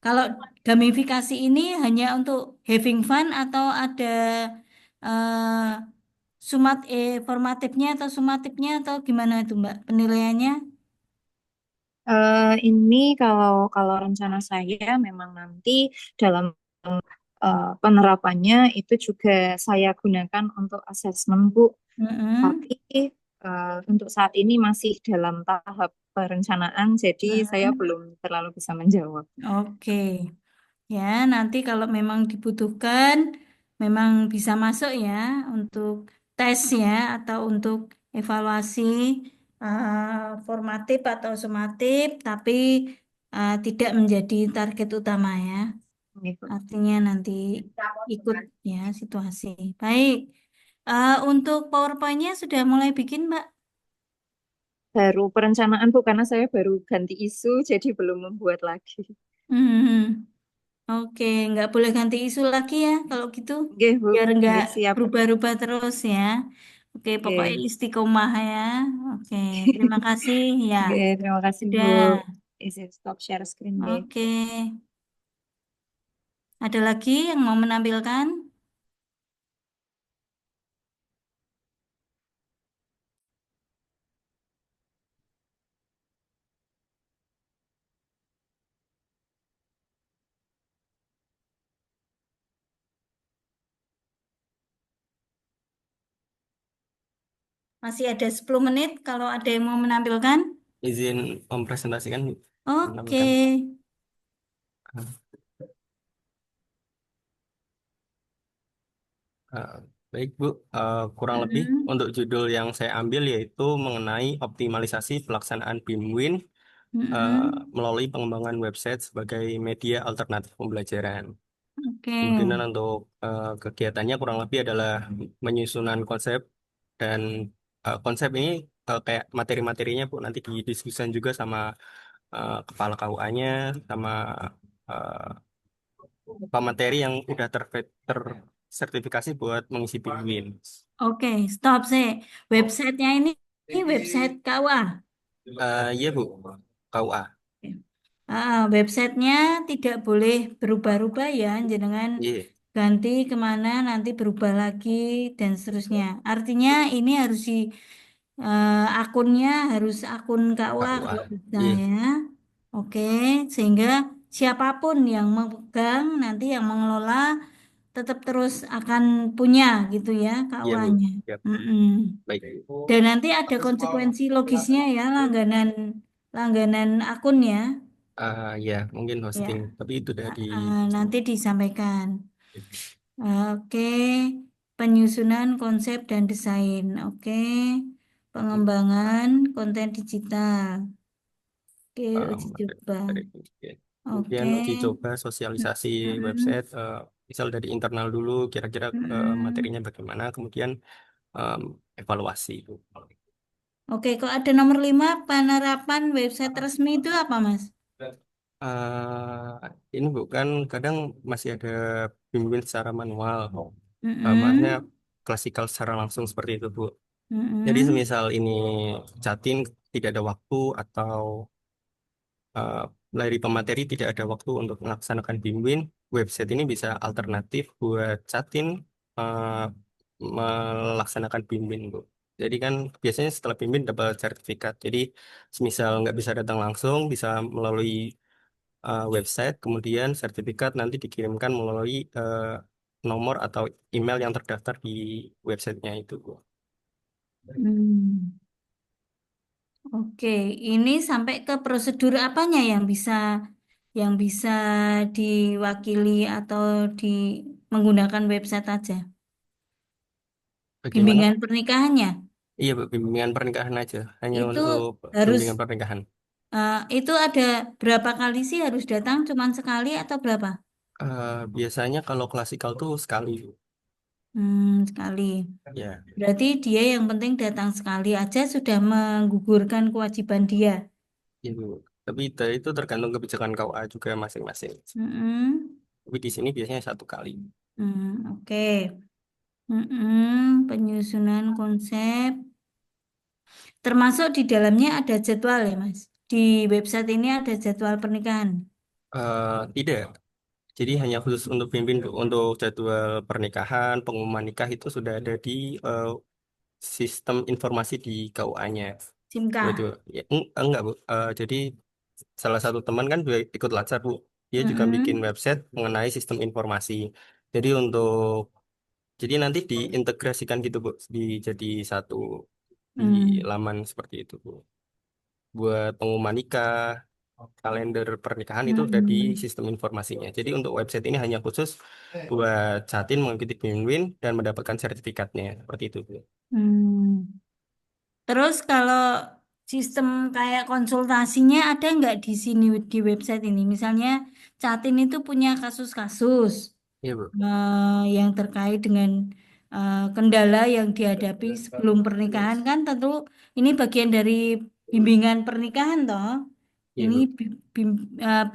S1: Kalau gamifikasi ini hanya untuk having fun atau ada formatifnya atau sumatifnya atau gimana itu Mbak penilaiannya?
S5: Ini kalau kalau rencana saya memang nanti dalam penerapannya itu juga saya gunakan untuk asesmen, Bu.
S1: Mm-mm.
S5: Tapi untuk saat ini masih dalam tahap perencanaan, jadi saya
S1: Mm-mm.
S5: belum terlalu bisa menjawab.
S1: Oke, ya nanti kalau memang dibutuhkan, memang bisa masuk ya untuk tes ya atau untuk evaluasi formatif atau sumatif, tapi tidak menjadi target utama ya.
S5: Gitu.
S1: Artinya nanti ikut ya situasi. Baik. Untuk PowerPoint-nya sudah mulai bikin, Mbak?
S5: Baru perencanaan, Bu, karena saya baru ganti isu, jadi belum membuat lagi.
S1: Hmm. Oke, nggak boleh ganti isu lagi ya kalau gitu,
S5: Oke, Bu.
S1: biar nggak
S5: Oke, siap.
S1: berubah-ubah terus ya. Oke, pokoknya
S5: Oke.
S1: istiqomah ya. Oke, terima kasih ya.
S5: Oke, terima kasih, Bu.
S1: Sudah.
S5: Is it stop share screen deh.
S1: Oke, ada lagi yang mau menampilkan? Masih ada 10 menit kalau ada yang mau menampilkan.
S6: Izin mempresentasikan,
S1: Oke.
S6: menampilkan. Eh, Baik Bu, kurang lebih
S1: Mm-mm.
S6: untuk judul yang saya ambil yaitu mengenai optimalisasi pelaksanaan BIMWIN eh,
S1: Mm-mm.
S6: melalui pengembangan website sebagai media alternatif pembelajaran.
S1: Oke.
S6: Kemungkinan untuk kegiatannya kurang lebih adalah menyusunan konsep dan konsep ini kayak materi-materinya Bu nanti didiskusikan juga sama kepala KUA-nya sama eh, pemateri yang udah tersertifikasi buat mengisi BIMWIN.
S1: Oke, stop sih. Websitenya ini website KUA.
S6: Iya Bu, KUA.
S1: Websitenya tidak boleh berubah-ubah ya, jenengan
S6: Iya,
S1: ganti kemana nanti berubah lagi dan seterusnya. Artinya ini harus akunnya harus akun KUA
S6: KUA.
S1: kalau bisa
S6: Iya,
S1: ya. Oke, sehingga siapapun yang memegang nanti yang mengelola tetap terus akan punya gitu ya
S6: iya Bu.
S1: KUA-nya.
S6: Yap. Baik.
S1: Dan nanti ada konsekuensi logisnya ya langganan langganan akun ya.
S6: Ya, mungkin hosting,
S1: Ya,
S6: tapi itu udah di
S1: nanti disampaikan. Oke, penyusunan konsep dan desain. Oke, pengembangan konten digital. Oke, uji coba.
S6: ya.
S1: Oke.
S6: Kemudian uji coba sosialisasi
S1: Mm-mm.
S6: website, misal dari internal dulu, kira-kira
S1: Mm-mm.
S6: materinya bagaimana, kemudian em, evaluasi.
S1: Oke, kok ada nomor 5 penerapan website resmi itu apa, Mas?
S6: Ini bukan kadang masih ada bimbingan secara manual, maksudnya
S1: Mm-mm.
S6: klasikal secara langsung seperti itu Bu. Jadi
S1: Mm-mm.
S6: semisal ini chatin tidak ada waktu atau eh, dari pemateri tidak ada waktu untuk melaksanakan bimbing, website ini bisa alternatif buat chatin eh, melaksanakan bimbing Bu. Jadi kan biasanya setelah bimbing dapat sertifikat. Jadi semisal nggak bisa datang langsung, bisa melalui website, kemudian sertifikat nanti dikirimkan melalui nomor atau email yang terdaftar di websitenya itu, Bu.
S1: Hmm. Oke, ini sampai ke prosedur apanya yang bisa diwakili atau di menggunakan website aja?
S6: Bagaimana?
S1: Bimbingan pernikahannya
S6: Iya, Bu, bimbingan pernikahan aja, hanya
S1: itu
S6: untuk
S1: harus
S6: bimbingan pernikahan.
S1: itu ada berapa kali sih harus datang? Cuman sekali atau berapa?
S6: Biasanya kalau klasikal tuh sekali, Bu.
S1: Sekali.
S6: Ya,
S1: Berarti dia yang penting datang sekali aja sudah menggugurkan kewajiban dia.
S6: itu. Tapi itu tergantung kebijakan KUA juga masing-masing.
S1: Mm-mm.
S6: Tapi di sini biasanya 1 kali.
S1: Oke. Penyusunan konsep. Termasuk di dalamnya ada jadwal ya, Mas. Di website ini ada jadwal pernikahan.
S6: Tidak. Jadi hanya khusus untuk pimpin Bu. Untuk jadwal pernikahan, pengumuman nikah itu sudah ada di eh, sistem informasi di KUA-nya. Begitu.
S1: Simka.
S6: Ya, enggak, Bu. Jadi salah satu teman kan juga ikut Latsar, Bu. Dia juga bikin
S1: Mm-mm.
S6: website mengenai sistem informasi. Jadi jadi nanti diintegrasikan gitu, Bu, jadi satu di
S1: Hmm.
S6: laman seperti itu, Bu. Buat pengumuman nikah, kalender pernikahan itu udah di
S1: Mm-mm.
S6: sistem informasinya. Jadi untuk website ini hanya khusus buat Jatin mengikuti BIMWIN dan mendapatkan sertifikatnya. Seperti itu, Bu.
S1: Hmm. Terus kalau sistem kayak konsultasinya ada nggak di sini di website ini? Misalnya Catin itu punya kasus-kasus
S6: Iya, Bu.
S1: yang terkait dengan kendala yang dihadapi sebelum pernikahan kan tentu ini bagian dari bimbingan pernikahan toh.
S6: Iya,
S1: Ini
S6: Bu.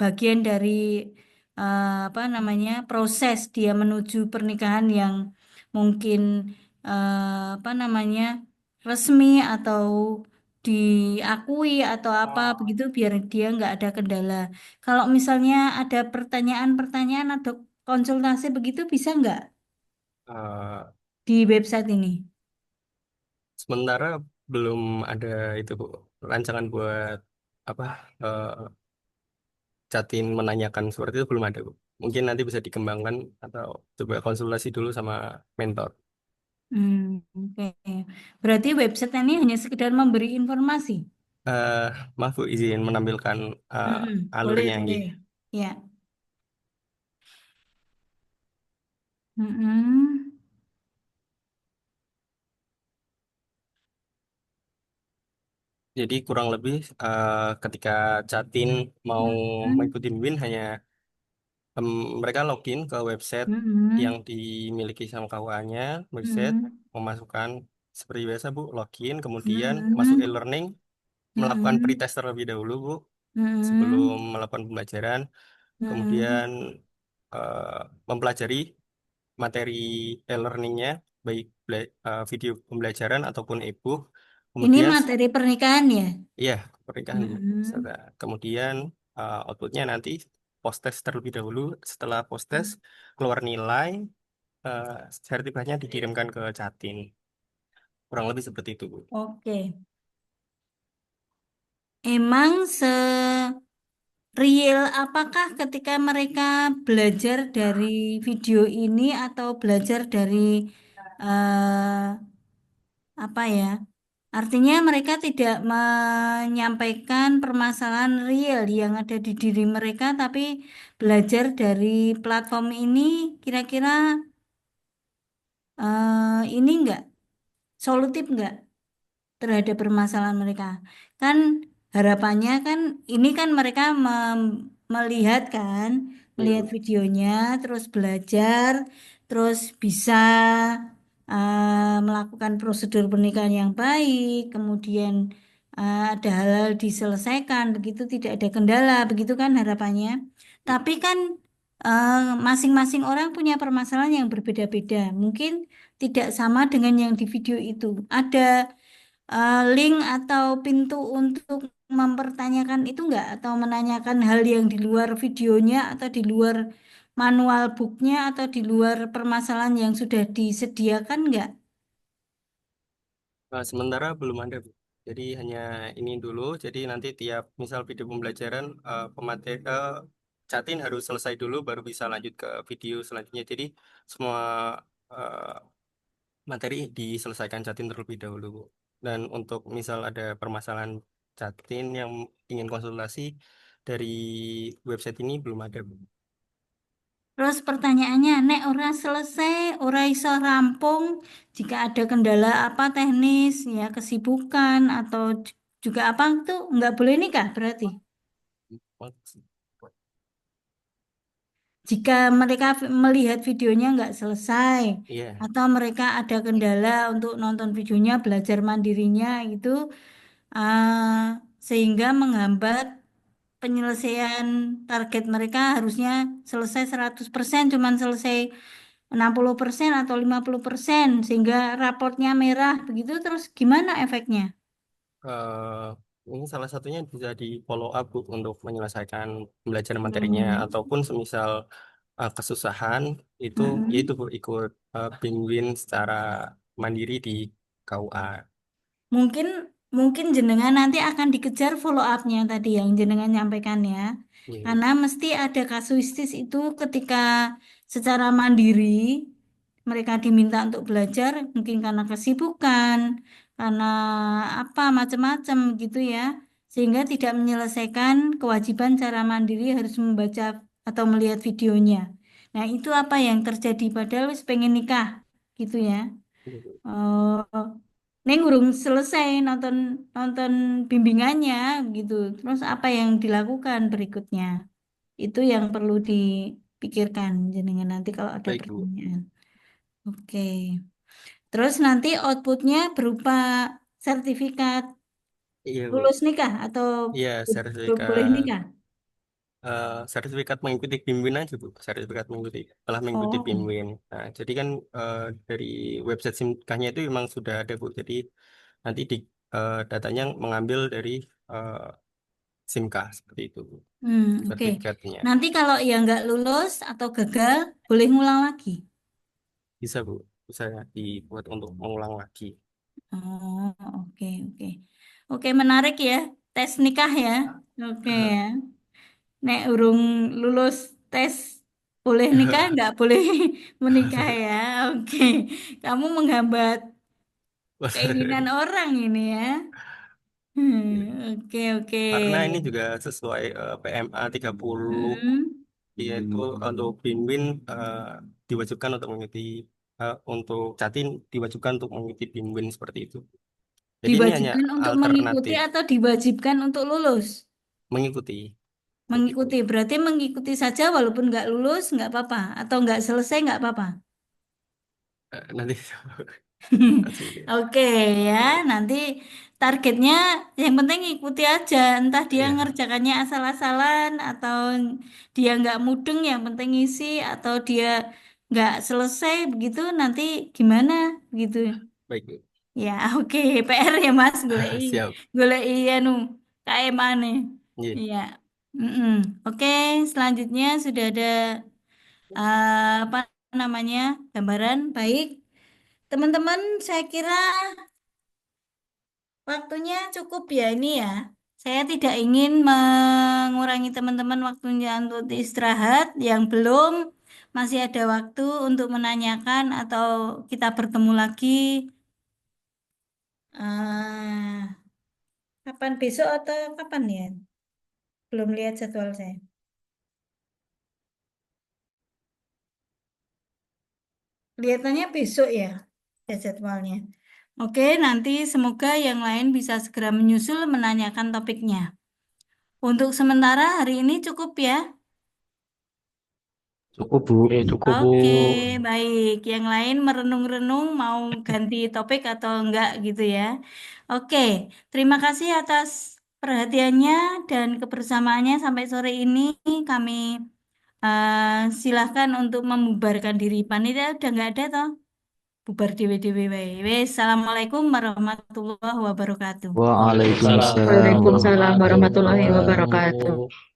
S1: bagian dari apa namanya proses dia menuju pernikahan yang mungkin apa namanya resmi atau diakui atau apa begitu biar dia nggak ada kendala. Kalau misalnya ada pertanyaan-pertanyaan atau konsultasi begitu bisa nggak
S6: Eh,
S1: di website ini?
S6: Sementara belum ada itu, Bu. Rancangan buat apa eh, Jatin menanyakan seperti itu belum ada, Bu. Mungkin nanti bisa dikembangkan atau coba konsultasi dulu sama mentor.
S1: Oke. Berarti website ini hanya sekedar memberi informasi.
S6: eh Maaf, Bu, izin menampilkan eh,
S1: Boleh,
S6: alurnya
S1: boleh.
S6: nggih.
S1: Ya. Mm-mm.
S6: Jadi kurang lebih ketika Jatin mau
S1: Mm-mm.
S6: mengikuti BIN hanya mereka login ke website yang
S1: Mm-mm.
S6: dimiliki sama KUA-nya, website
S1: Mm-mm.
S6: memasukkan seperti biasa, Bu, login, kemudian masuk
S1: Mm-mm.
S6: e-learning, melakukan
S1: Mm-mm.
S6: pretest terlebih dahulu, Bu, sebelum
S1: Mm-mm.
S6: melakukan pembelajaran, kemudian
S1: Mm-mm.
S6: eh, mempelajari materi e-learningnya, baik video pembelajaran ataupun e-book,
S1: Ini
S6: kemudian
S1: materi pernikahan ya?
S6: iya, pernikahan, Bu.
S1: Mm-mm.
S6: Kemudian outputnya nanti post-test terlebih dahulu. Setelah post-test, keluar nilai, eh, sertifikatnya dikirimkan ke Jatin. Kurang lebih seperti itu, Bu.
S1: Oke. Emang real apakah ketika mereka belajar dari video ini atau belajar dari eh, apa ya? Artinya mereka tidak menyampaikan permasalahan real yang ada di diri mereka, tapi belajar dari platform ini kira-kira ini enggak solutif enggak terhadap permasalahan mereka. Kan harapannya kan ini kan mereka melihat kan,
S6: Iya,
S1: melihat
S6: Bu.
S1: videonya, terus belajar, terus bisa melakukan prosedur pernikahan yang baik, kemudian ada hal-hal diselesaikan, begitu tidak ada kendala, begitu kan harapannya. Tapi kan eh, masing-masing orang punya permasalahan yang berbeda-beda. Mungkin tidak sama dengan yang di video itu. Ada link atau pintu untuk mempertanyakan itu enggak atau menanyakan hal yang di luar videonya atau di luar manual booknya atau di luar permasalahan yang sudah disediakan enggak?
S6: Sementara belum ada, Bu. Jadi hanya ini dulu. Jadi nanti tiap misal video pembelajaran, Jatin harus selesai dulu baru bisa lanjut ke video selanjutnya. Jadi semua eh, materi diselesaikan Jatin terlebih dahulu, Bu. Dan untuk misal ada permasalahan Jatin yang ingin konsultasi dari website ini belum ada, Bu.
S1: Terus pertanyaannya, nek ora selesai, ora iso rampung, jika ada kendala apa teknis, ya kesibukan atau juga apa itu enggak boleh nikah berarti. Jika mereka melihat videonya nggak selesai,
S6: Iya.
S1: atau mereka ada kendala untuk nonton videonya, belajar mandirinya gitu, sehingga menghambat penyelesaian target mereka harusnya selesai 100%, cuman selesai 60% atau 50%, sehingga raportnya merah begitu, terus gimana efeknya?
S6: eh, ini salah satunya bisa di follow up Bu, untuk menyelesaikan pembelajaran materinya
S1: Hmm.
S6: ataupun semisal kesusahan itu yaitu
S1: Mm-mm.
S6: Bu, ikut bimbing secara mandiri di KUA.
S1: Mungkin mungkin jenengan nanti akan dikejar follow up-nya tadi yang jenengan nyampaikan ya.
S6: Iya.
S1: Karena mesti ada kasuistis itu ketika secara mandiri mereka diminta untuk belajar mungkin karena kesibukan, karena apa macam-macam gitu ya. Sehingga tidak menyelesaikan kewajiban cara mandiri harus membaca atau melihat videonya. Nah, itu apa yang terjadi padahal wis pengen nikah gitu ya.
S6: Iya, Bu.
S1: Oh, Neng urung selesai nonton nonton bimbingannya gitu. Terus apa yang dilakukan berikutnya? Itu yang perlu dipikirkan jenengan nanti kalau ada
S6: Baik Bu.
S1: pertanyaan. Oke. Terus nanti outputnya berupa sertifikat
S6: Iya Bu.
S1: lulus nikah atau
S6: Iya,
S1: boleh
S6: sertifikat
S1: nikah?
S6: sertifikat mengikuti bimbingan aja Bu. Sertifikat mengikuti telah mengikuti
S1: Oh.
S6: bimbingan. Nah, jadi kan dari website SIMKAHnya itu memang sudah ada Bu. Jadi nanti di datanya mengambil dari eh, SIMKAH seperti itu Bu.
S1: Oke.
S6: Sertifikatnya.
S1: Nanti kalau yang nggak lulus atau gagal boleh ngulang lagi.
S6: Bisa Bu. Bisa dibuat untuk mengulang lagi.
S1: Oh, oke, oke. Oke, menarik ya. Tes nikah ya. Oke ya. Nek urung lulus tes boleh nikah, nggak boleh menikah ya. Oke. Kamu menghambat keinginan orang ini ya. Oke, oke.
S6: Karena ini juga sesuai PMA 30,
S1: Hmm.
S6: yaitu untuk Binwin diwajibkan untuk mengikuti untuk Catin diwajibkan untuk mengikuti Binwin seperti itu. Jadi ini hanya
S1: Diwajibkan untuk mengikuti
S6: alternatif
S1: atau diwajibkan untuk lulus?
S6: mengikuti seperti itu.
S1: Mengikuti, berarti mengikuti saja walaupun nggak lulus nggak apa-apa atau nggak selesai nggak apa-apa.
S6: Nanti kasih
S1: Oke ya, nanti targetnya yang penting ikuti aja. Entah dia
S6: ya
S1: ngerjakannya asal-asalan atau dia nggak mudeng, yang penting ngisi atau dia nggak selesai begitu nanti gimana gitu.
S6: baik Bu.
S1: Ya oke, PR ya Mas,
S6: Siap.
S1: golei anu KMA nih.
S6: Iya.
S1: Iya. Mm-mm. Oke, selanjutnya sudah ada apa namanya gambaran baik. Teman-teman, saya kira waktunya cukup ya ini ya. Saya tidak ingin mengurangi teman-teman waktunya untuk istirahat. Yang belum masih ada waktu untuk menanyakan atau kita bertemu lagi. eh Kapan besok atau kapan ya? Belum lihat jadwal saya. Kelihatannya besok ya, ya jadwalnya. Oke, nanti semoga yang lain bisa segera menyusul menanyakan topiknya. Untuk sementara hari ini cukup ya.
S4: Cukup Bu.
S3: Oke, cukup Bu.
S1: Oke, baik. Yang lain merenung-renung mau ganti topik atau enggak gitu ya. Oke, terima kasih atas perhatiannya dan kebersamaannya sampai sore ini. Kami silahkan untuk membubarkan diri. Panitia udah nggak ada toh? Bubar dewe-dewe wae. Wes, Assalamualaikum warahmatullahi wabarakatuh.
S3: Waalaikumsalam
S4: Waalaikumsalam
S5: Waalaikumsalam
S3: warahmatullahi
S5: warahmatullahi
S3: wabarakatuh.
S5: wabarakatuh.